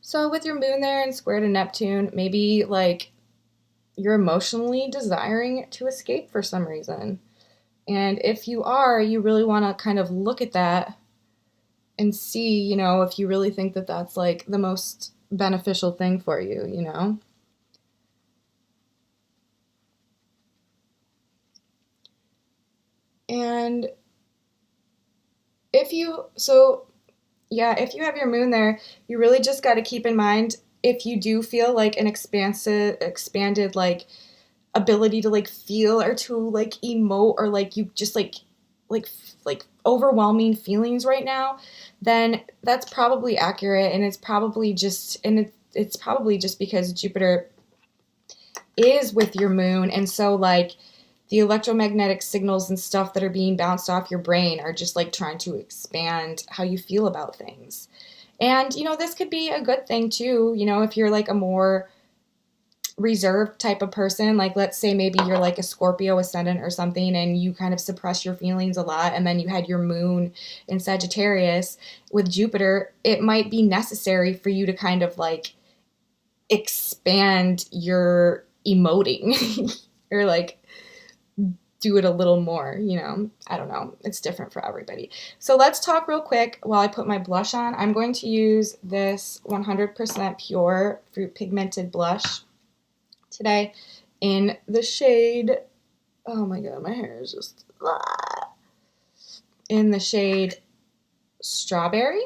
So with your moon there and square to Neptune, maybe like you're emotionally desiring to escape for some reason. And if you are, you really want to kind of look at that and see, if you really think that that's like the most beneficial thing for you. And if you have your moon there, you really just got to keep in mind, if you do feel like an expanded like ability to like feel or to like emote, or like you just like overwhelming feelings right now, then that's probably accurate, and it's probably just because Jupiter is with your moon, and so like the electromagnetic signals and stuff that are being bounced off your brain are just like trying to expand how you feel about things. And this could be a good thing too, if you're like a more reserved type of person, like let's say maybe you're like a Scorpio ascendant or something, and you kind of suppress your feelings a lot, and then you had your moon in Sagittarius with Jupiter, it might be necessary for you to kind of like expand your emoting or like do it a little more, you know. I don't know. It's different for everybody. So let's talk real quick while I put my blush on. I'm going to use this 100% pure fruit pigmented blush today in the shade, oh my god, my hair is just in the shade Strawberry.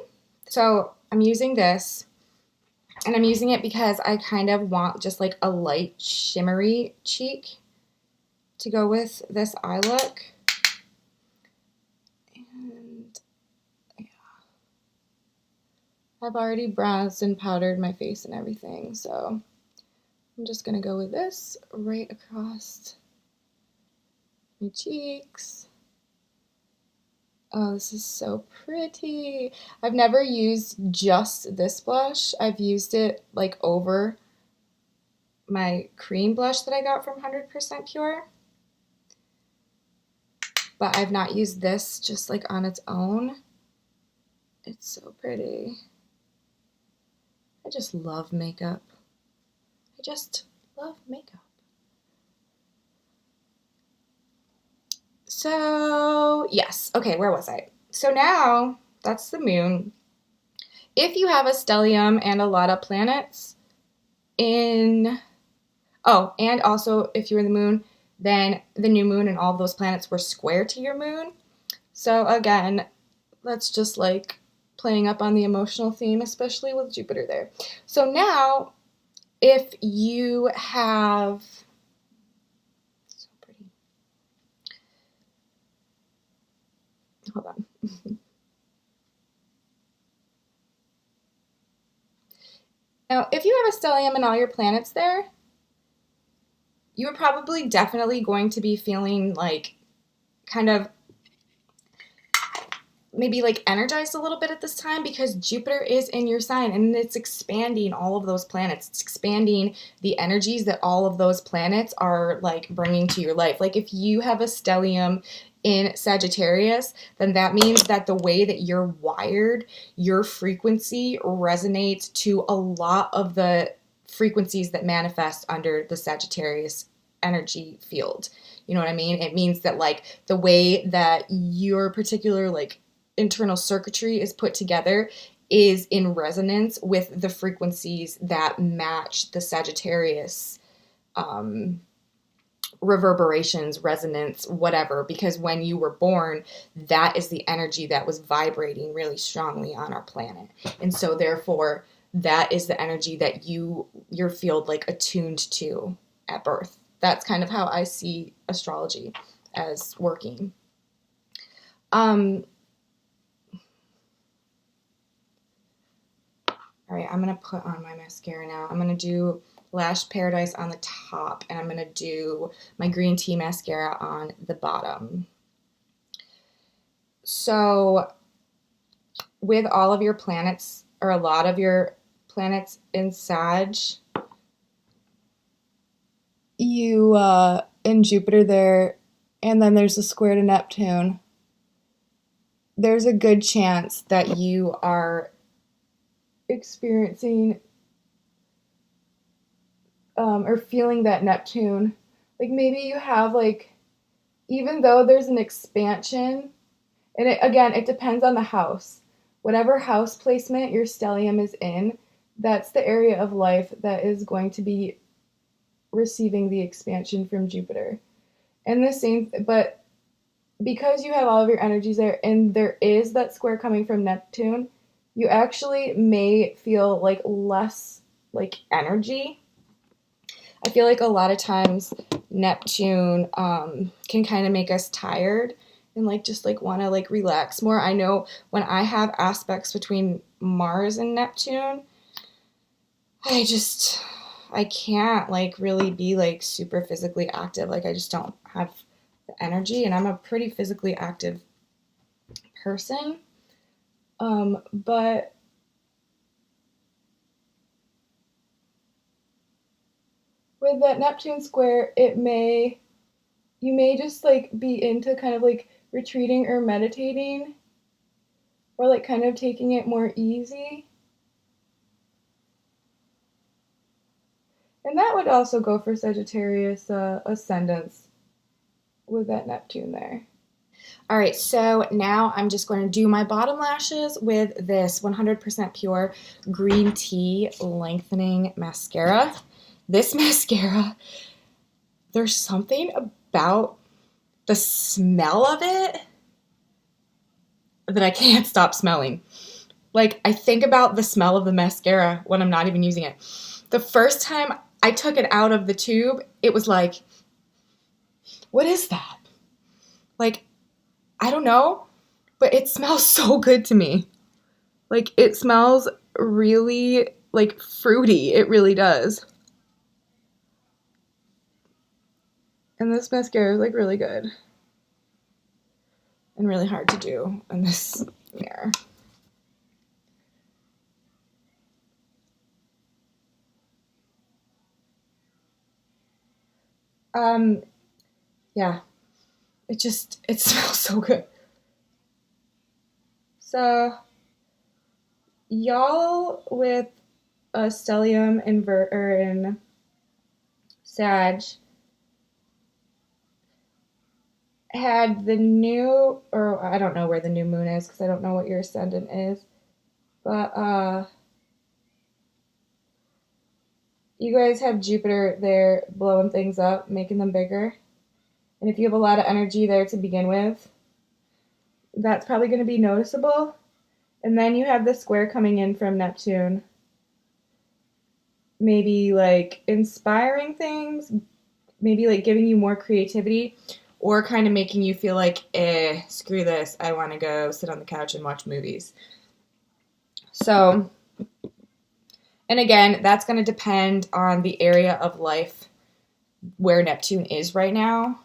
So I'm using this, and I'm using it because I kind of want just like a light shimmery cheek to go with this eye look. And yeah, I've already bronzed and powdered my face and everything, so I'm just gonna go with this right across my cheeks. Oh, this is so pretty. I've never used just this blush. I've used it like over my cream blush that I got from 100% Pure. But I've not used this just like on its own. It's so pretty. I just love makeup. I just love makeup. So, yes. Okay, where was I? So now, that's the moon. If you have a stellium and a lot of planets in... Oh, and also if you're in the moon, then the new moon and all of those planets were square to your moon. So again, that's just like playing up on the emotional theme, especially with Jupiter there. So now, if you have... So pretty. Hold on. Now, if you have a stellium and all your planets there, you are probably definitely going to be feeling like kind of maybe like energized a little bit at this time because Jupiter is in your sign and it's expanding all of those planets. It's expanding the energies that all of those planets are like bringing to your life. Like if you have a stellium in Sagittarius, then that means that the way that you're wired, your frequency resonates to a lot of the frequencies that manifest under the Sagittarius energy field. You know what I mean? It means that like the way that your particular like internal circuitry is put together is in resonance with the frequencies that match the Sagittarius reverberations, resonance, whatever, because when you were born, that is the energy that was vibrating really strongly on our planet. And so therefore, that is the energy that your field like attuned to at birth. That's kind of how I see astrology as working. All right, I'm going to put on my mascara now. I'm going to do Lash Paradise on the top, and I'm going to do my green tea mascara on the bottom. So with all of your planets, or a lot of your planets in Sag, you, in Jupiter there, and then there's a square to Neptune, there's a good chance that you are experiencing or feeling that Neptune. Like maybe you have like, even though there's an expansion, and it depends on the house. Whatever house placement your stellium is in, that's the area of life that is going to be receiving the expansion from Jupiter. And the same, but because you have all of your energies there and there is that square coming from Neptune, you actually may feel like less like energy. I feel like a lot of times Neptune can kind of make us tired and like just like want to like relax more. I know when I have aspects between Mars and Neptune, I can't like really be like super physically active. Like I just don't have the energy, and I'm a pretty physically active person. But with that Neptune square, you may just like be into kind of like retreating or meditating or like kind of taking it more easy. And that would also go for Sagittarius ascendants with that Neptune there. All right, so now I'm just going to do my bottom lashes with this 100% pure green tea lengthening mascara. This mascara, there's something about the smell of it that I can't stop smelling. Like, I think about the smell of the mascara when I'm not even using it. The first time I took it out of the tube, it was like, what is that? Like, I don't know, but it smells so good to me. Like, it smells really, like, fruity. It really does. And this mascara is, like, really good. And really hard to do in this mirror. Yeah. It smells so good. So, y'all with a stellium in Sag had the new, or I don't know where the new moon is because I don't know what your ascendant is, but you guys have Jupiter there blowing things up, making them bigger. And if you have a lot of energy there to begin with, that's probably going to be noticeable. And then you have the square coming in from Neptune. Maybe like inspiring things, maybe like giving you more creativity, or kind of making you feel like, screw this, I want to go sit on the couch and watch movies. So, and again, that's going to depend on the area of life where Neptune is right now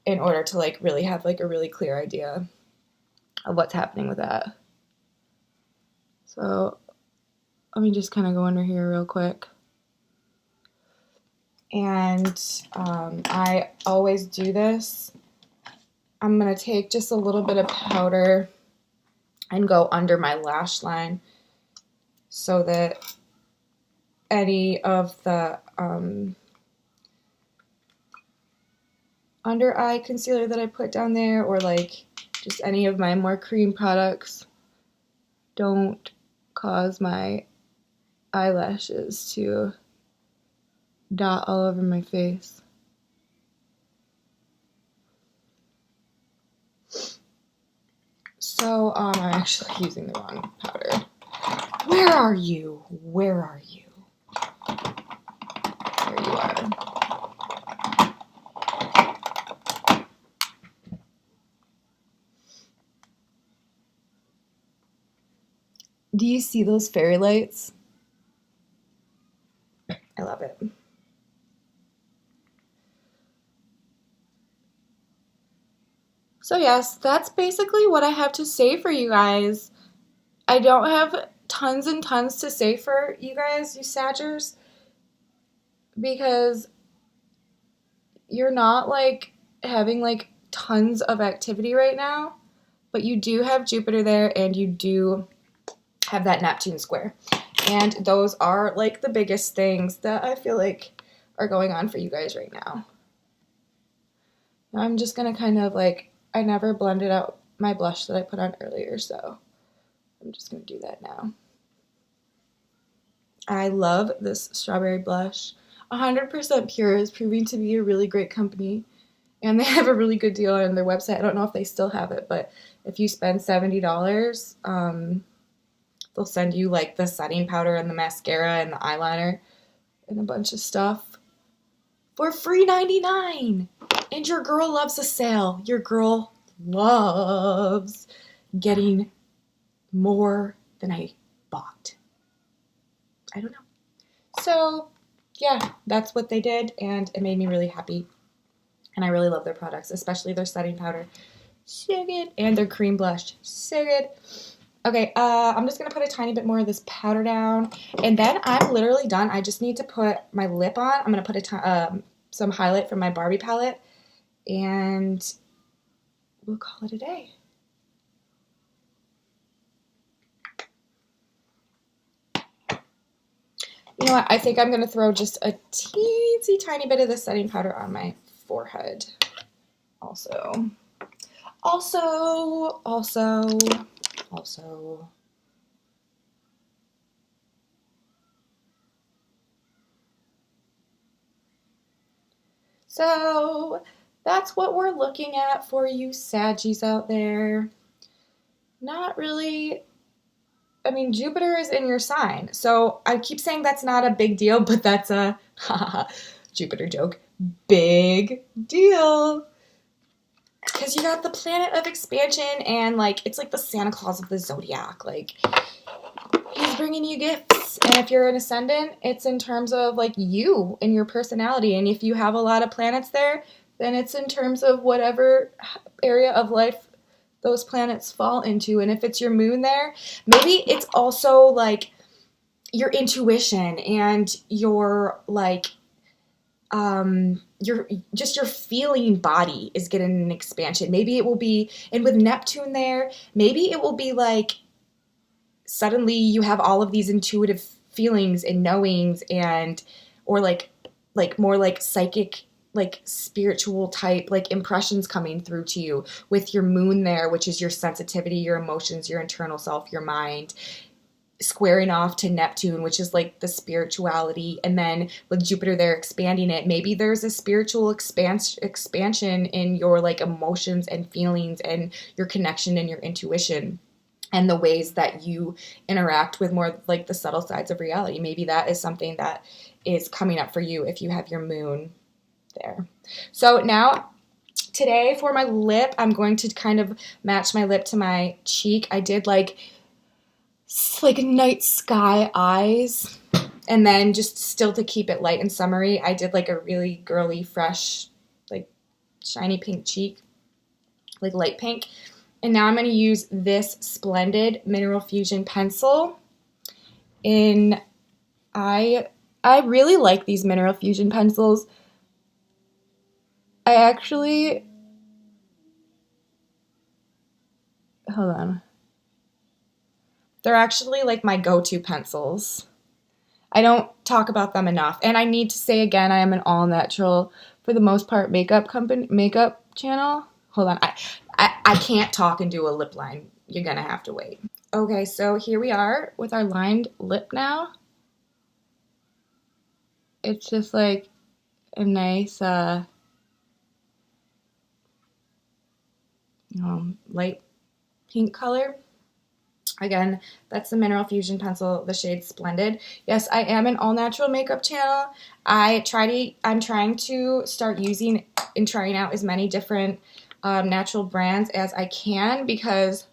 in order to like really have like a really clear idea of what's happening with that. So let me just kind of go under here real quick. And I always do this. I'm going to take just a little bit of powder and go under my lash line so that any of the under eye concealer that I put down there, or like just any of my more cream products, don't cause my eyelashes to dot all over my face. So I'm actually using the wrong powder. Where are you? Where are you? There you are. Do you see those fairy lights? I love it. So yes, that's basically what I have to say for you guys. I don't have tons and tons to say for you guys, you Saggers, because you're not like having like tons of activity right now, but you do have Jupiter there and you do have that Neptune square. And those are like the biggest things that I feel like are going on for you guys right now. Now I'm just going to kind of like, I never blended out my blush that I put on earlier, so I'm just going to do that now. I love this strawberry blush. 100% Pure is proving to be a really great company, and they have a really good deal on their website. I don't know if they still have it, but if you spend $70, they'll send you like the setting powder and the mascara and the eyeliner and a bunch of stuff for free $99. And your girl loves a sale. Your girl loves getting more than I bought. I don't know. So, yeah, that's what they did, and it made me really happy. And I really love their products, especially their setting powder. So good. And their cream blush. So good. Okay, I'm just going to put a tiny bit more of this powder down, and then I'm literally done. I just need to put my lip on. I'm going to put some highlight from my Barbie palette, and we'll call it a day. You know what? I think I'm going to throw just a teensy tiny bit of the setting powder on my forehead. Also. So that's what we're looking at for you Saggies out there. Not really. I mean, Jupiter is in your sign. So I keep saying that's not a big deal, but that's a Jupiter joke. Big deal. Because you got the planet of expansion and like it's like the Santa Claus of the zodiac. Like he's bringing you gifts. And if you're an ascendant, it's in terms of like you and your personality. And if you have a lot of planets there, then it's in terms of whatever area of life those planets fall into. And if it's your moon there, maybe it's also like your intuition and your like your feeling body is getting an expansion. Maybe it will be, and with Neptune there, maybe it will be like suddenly you have all of these intuitive feelings and knowings and or like more like psychic like spiritual type like impressions coming through to you with your moon there, which is your sensitivity, your emotions, your internal self, your mind, squaring off to Neptune, which is like the spirituality, and then with Jupiter there expanding it, maybe there's a spiritual expansion in your like emotions and feelings and your connection and your intuition and the ways that you interact with more like the subtle sides of reality. Maybe that is something that is coming up for you if you have your moon there. So now today for my lip, I'm going to kind of match my lip to my cheek. I did like night sky eyes, and then just still to keep it light and summery, I did like a really girly, fresh, like shiny pink cheek, like light pink. And now I'm going to use this Splendid Mineral Fusion pencil. I really like these Mineral Fusion pencils. I actually, hold on. They're actually like my go-to pencils. I don't talk about them enough. And I need to say again, I am an all-natural, for the most part, makeup channel. Hold on. I can't talk and do a lip line. You're going to have to wait. Okay, so here we are with our lined lip now. It's just like a nice light pink color. Again, that's the Mineral Fusion pencil, the shade Splendid. Yes, I am an all-natural makeup channel. I'm trying to start using and trying out as many different natural brands as I can, because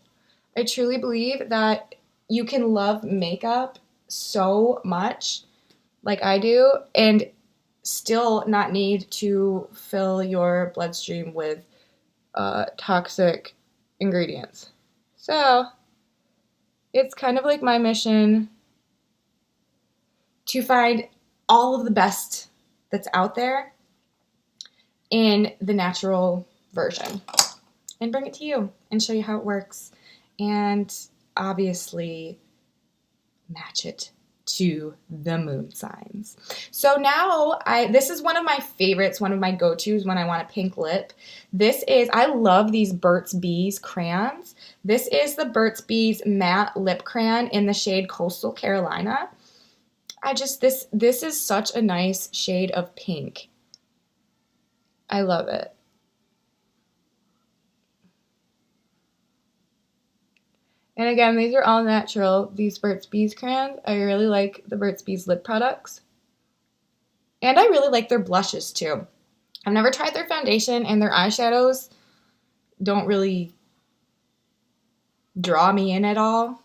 I truly believe that you can love makeup so much like I do and still not need to fill your bloodstream with toxic ingredients. So it's kind of like my mission to find all of the best that's out there in the natural version and bring it to you and show you how it works, and obviously match it to the moon signs. So now this is one of my favorites, one of my go-tos when I want a pink lip. I love these Burt's Bees crayons. This is the Burt's Bees matte lip crayon in the shade Coastal Carolina. This is such a nice shade of pink. I love it. And again, these are all natural, these Burt's Bees crayons. I really like the Burt's Bees lip products. And I really like their blushes too. I've never tried their foundation, and their eyeshadows don't really draw me in at all.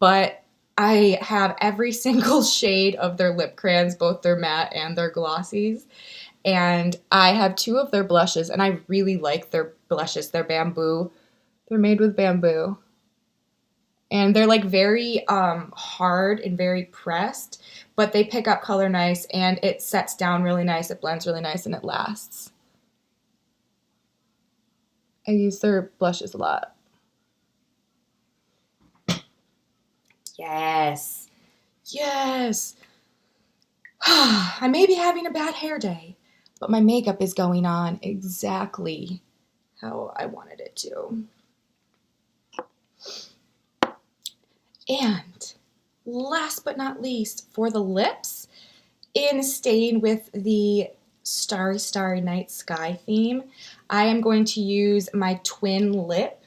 But I have every single shade of their lip crayons, both their matte and their glossies. And I have 2 of their blushes, and I really like their blushes. They're bamboo. They're made with bamboo. And they're like very hard and very pressed, but they pick up color nice, and it sets down really nice, it blends really nice, and it lasts. I use their blushes a lot. Yes. Yes. I may be having a bad hair day, but my makeup is going on exactly how I wanted it to. And last but not least, for the lips, in staying with the Starry Starry Night Sky theme, I am going to use my twin lip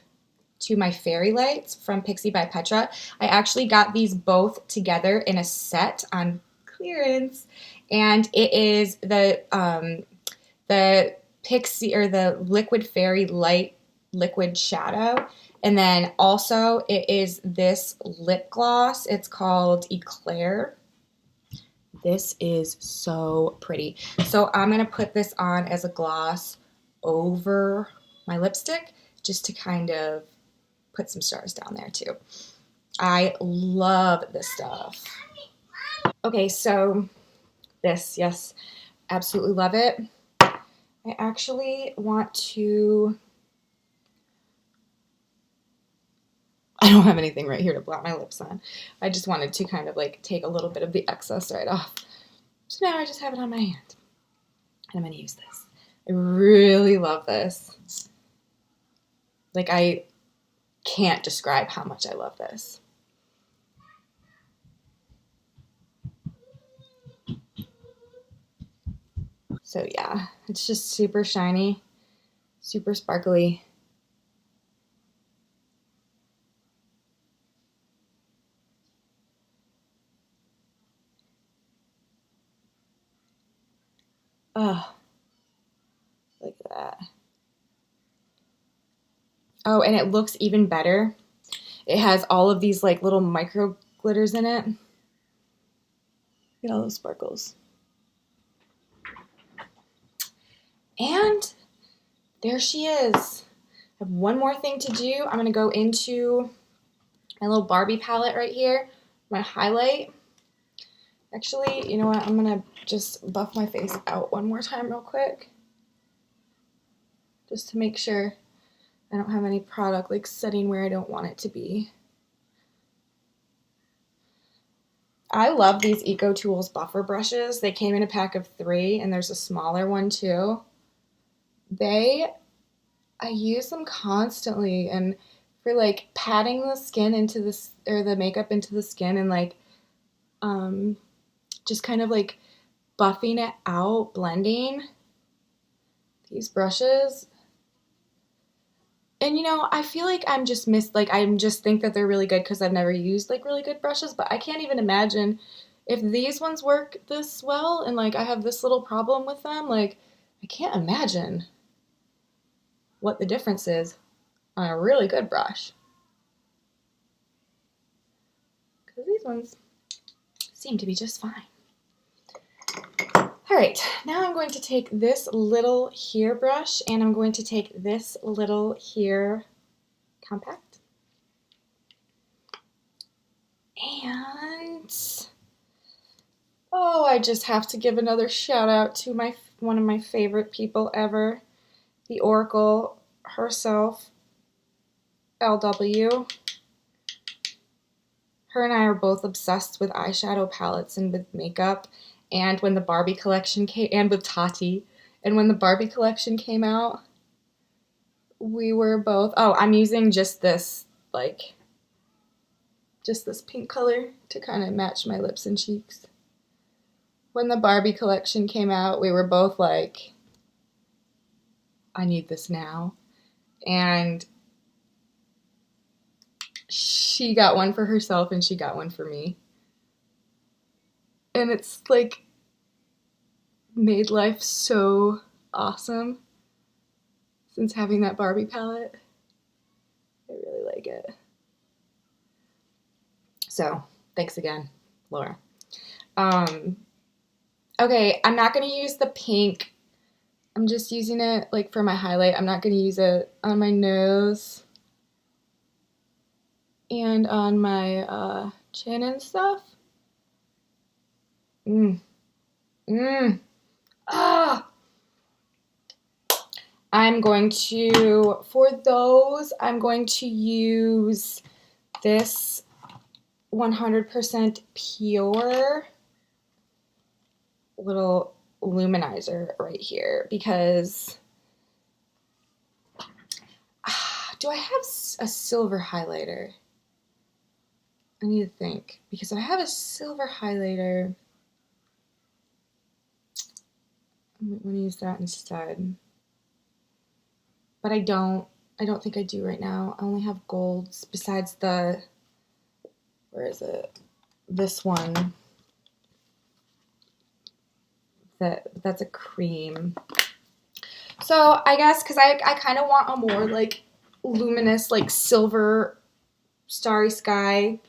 to my Fairy Lights from Pixie by Petra. I actually got these both together in a set on clearance, and it is the Pixie or the Liquid Fairy Light Liquid Shadow. And then also it is this lip gloss. It's called Eclair. This is so pretty. So I'm going to put this on as a gloss over my lipstick just to kind of put some stars down there too. I love this stuff. Okay, so this, yes, absolutely love it. I actually want to, I don't have anything right here to blot my lips on. I just wanted to kind of like take a little bit of the excess right off. So now I just have it on my hand. And I'm going to use this. I really love this. Like, I can't describe how much I love this. So yeah, it's just super shiny, super sparkly. Oh, look at that. Oh, and it looks even better. It has all of these like little micro glitters in it. Look at all those sparkles. And there she is. I have one more thing to do. I'm going to go into my little Barbie palette right here. My highlight. Actually, you know what? I'm going to just buff my face out one more time real quick. Just to make sure I don't have any product like sitting where I don't want it to be. I love these Eco Tools buffer brushes. They came in a pack of 3 and there's a smaller one too. I use them constantly and for like patting the skin into this or the makeup into the skin and like just kind of like buffing it out, blending these brushes. And you know, I feel like I'm just think that they're really good because I've never used like really good brushes, but I can't even imagine if these ones work this well and like I have this little problem with them, like I can't imagine what the difference is on a really good brush. Because these ones seem to be just fine. All right, now I'm going to take this little here brush and I'm going to take this little here compact. And oh, I just have to give another shout out to one of my favorite people ever, the Oracle herself, LW. Her and I are both obsessed with eyeshadow palettes and with makeup. And when the Barbie collection came, and with Tati, and when the Barbie collection came out, we were both, oh, I'm using just this pink color to kind of match my lips and cheeks. When the Barbie collection came out, we were both like, I need this now. And she got one for herself and she got one for me. And it's like made life so awesome since having that Barbie palette. I really like it. So, thanks again, Laura. Okay, I'm not going to use the pink. I'm just using it like for my highlight. I'm not going to use it on my nose and on my chin and stuff. Ah! I'm going to, for those, I'm going to use this 100% pure little luminizer right here because do I have a silver highlighter? I need to think because if I have a silver highlighter, I'm going to use that instead. But I don't think I do right now. I only have golds besides the, where is it? This one. That's a cream. So I guess because I kind of want a more like luminous, like silver starry sky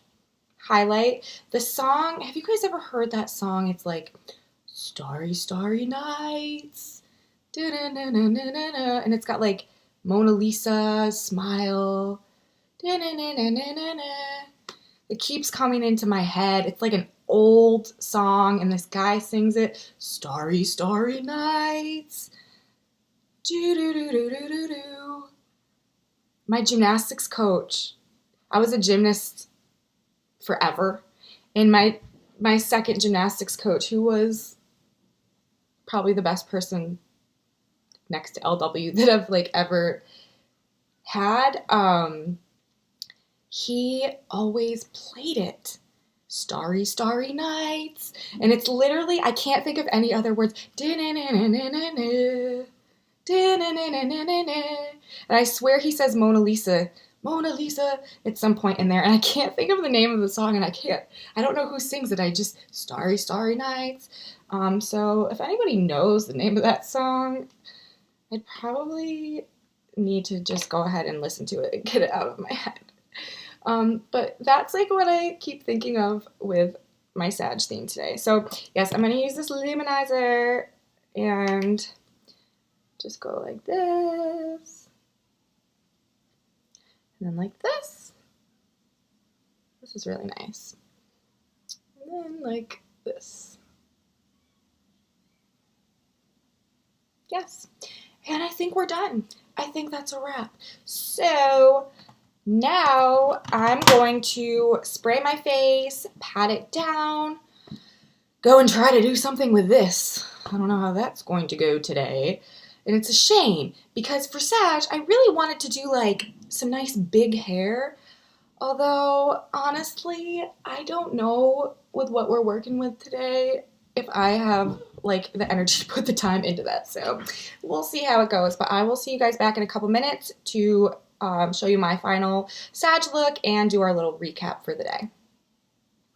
highlight. The song, have you guys ever heard that song? It's like Starry, Starry Nights. Da-na-na-na-na-na. And it's got like Mona Lisa, Smile. Da-na-na-na-na-na-na. It keeps coming into my head. It's like an old song, and this guy sings it. Starry, Starry Nights. Do-do-do-do-do-do-do. My gymnastics coach, I was a gymnast forever, and my second gymnastics coach, who was probably the best person next to LW that I've like ever had, he always played it. Starry, Starry Nights. And it's literally, I can't think of any other words. And I swear he says Mona Lisa at some point in there. And I can't think of the name of the song, and I don't know who sings it. I just, Starry, Starry Nights. So if anybody knows the name of that song, I'd probably need to just go ahead and listen to it and get it out of my head. But that's like what I keep thinking of with my Sag theme today. So yes, I'm going to use this luminizer and just go like this. And then like this. This is really nice. And then like this. Yes. And I think we're done. I think that's a wrap. So now I'm going to spray my face, pat it down, go and try to do something with this. I don't know how that's going to go today. And it's a shame because for Sag, I really wanted to do like some nice big hair. Although, honestly, I don't know with what we're working with today if I have like the energy to put the time into that. So we'll see how it goes. But I will see you guys back in a couple minutes to show you my final Sag look and do our little recap for the day.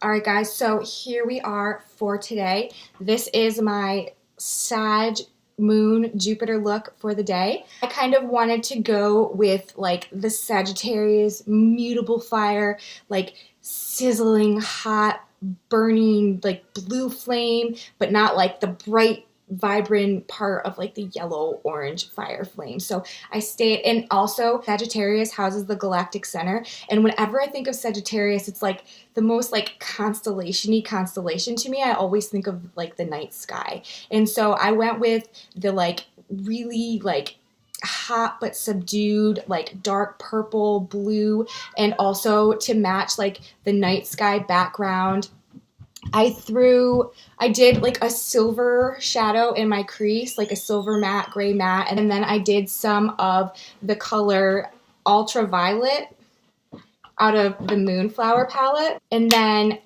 All right, guys, so here we are for today. This is my Sag Moon Jupiter look for the day. I kind of wanted to go with like the Sagittarius mutable fire, like sizzling hot burning like blue flame, but not like the bright vibrant part of like the yellow orange fire flame. So I stayed, and also Sagittarius houses the galactic center, and whenever I think of Sagittarius, it's like the most like constellation-y constellation to me. I always think of like the night sky, and so I went with the like really like hot but subdued like dark purple blue, and also to match like the night sky background I did like a silver shadow in my crease, like a silver matte, gray matte, and then I did some of the color Ultraviolet out of the Moonflower palette, and then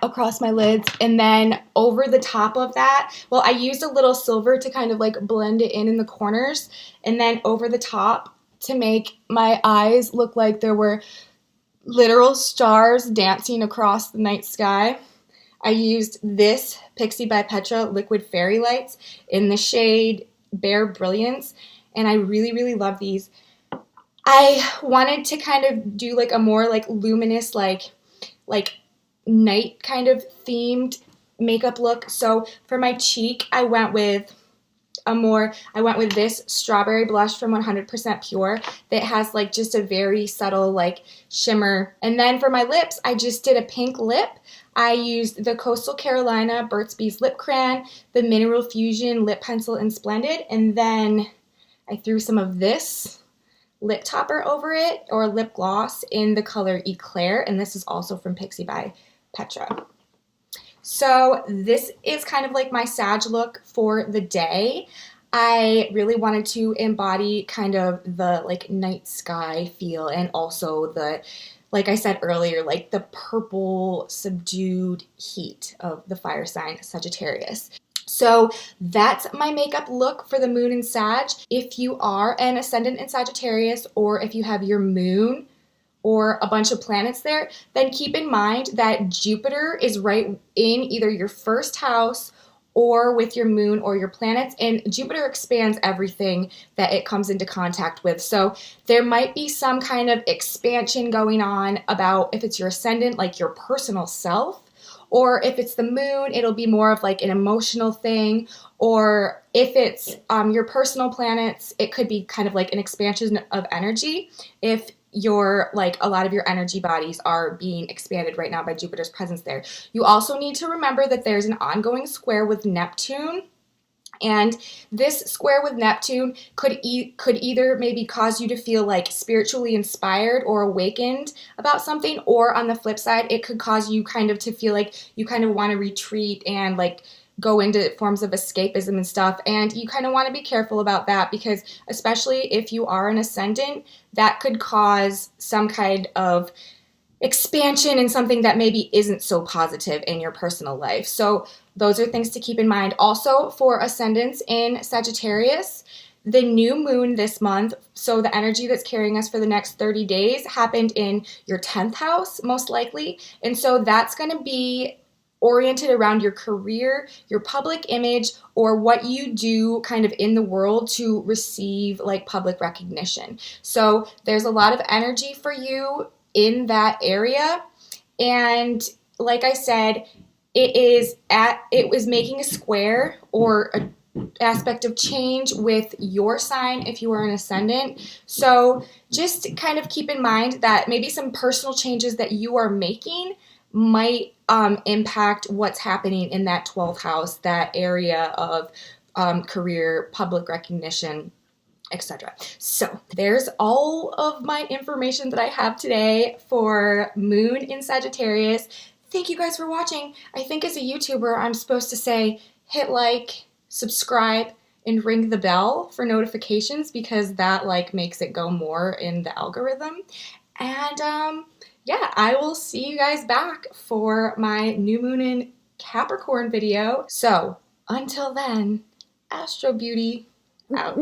across my lids, and then over the top of that, well, I used a little silver to kind of like blend it in the corners, and then over the top to make my eyes look like there were literal stars dancing across the night sky. I used this Pixie by Petra Liquid Fairy Lights in the shade Bare Brilliance, and I really, really love these. I wanted to kind of do like a more like luminous, like night kind of themed makeup look. So for my cheek, I went with this strawberry blush from 100% Pure that has like just a very subtle like shimmer. And then for my lips, I just did a pink lip. I used the Coastal Carolina Burt's Bees Lip Crayon, the Mineral Fusion Lip Pencil in Splendid, and then I threw some of this lip topper over it, or lip gloss, in the color Eclair, and this is also from Pixie by Petra. So this is kind of like my Sag look for the day. I really wanted to embody kind of the like night sky feel, and also the, like I said earlier, like the purple subdued heat of the fire sign Sagittarius. So that's my makeup look for the moon in Sag. If you are an ascendant in Sagittarius, or if you have your moon or a bunch of planets there, then keep in mind that Jupiter is right in either your first house or with your moon or your planets, and Jupiter expands everything that it comes into contact with. So there might be some kind of expansion going on about if it's your ascendant, like your personal self, or if it's the moon, it'll be more of like an emotional thing, or if it's your personal planets, it could be kind of like an expansion of energy if your like a lot of your energy bodies are being expanded right now by Jupiter's presence there. You also need to remember that there's an ongoing square with Neptune, and this square with Neptune could either maybe cause you to feel like spiritually inspired or awakened about something, or on the flip side, it could cause you kind of to feel like you kind of want to retreat and like go into forms of escapism and stuff. And you kind of want to be careful about that, because especially if you are an ascendant, that could cause some kind of expansion in something that maybe isn't so positive in your personal life. So those are things to keep in mind. Also, for ascendants in Sagittarius, the new moon this month, so the energy that's carrying us for the next 30 days, happened in your 10th house, most likely. And so that's going to be oriented around your career, your public image, or what you do kind of in the world to receive like public recognition. So there's a lot of energy for you in that area. And like I said, it was making a square or a aspect of change with your sign if you are an ascendant. So just kind of keep in mind that maybe some personal changes that you are making might impact what's happening in that 12th house, that area of career, public recognition, etc. So there's all of my information that I have today for Moon in Sagittarius. Thank you guys for watching. I think as a YouTuber, I'm supposed to say hit like, subscribe, and ring the bell for notifications, because that like makes it go more in the algorithm. And yeah, I will see you guys back for my new moon in Capricorn video. So until then, Astro Beauty out.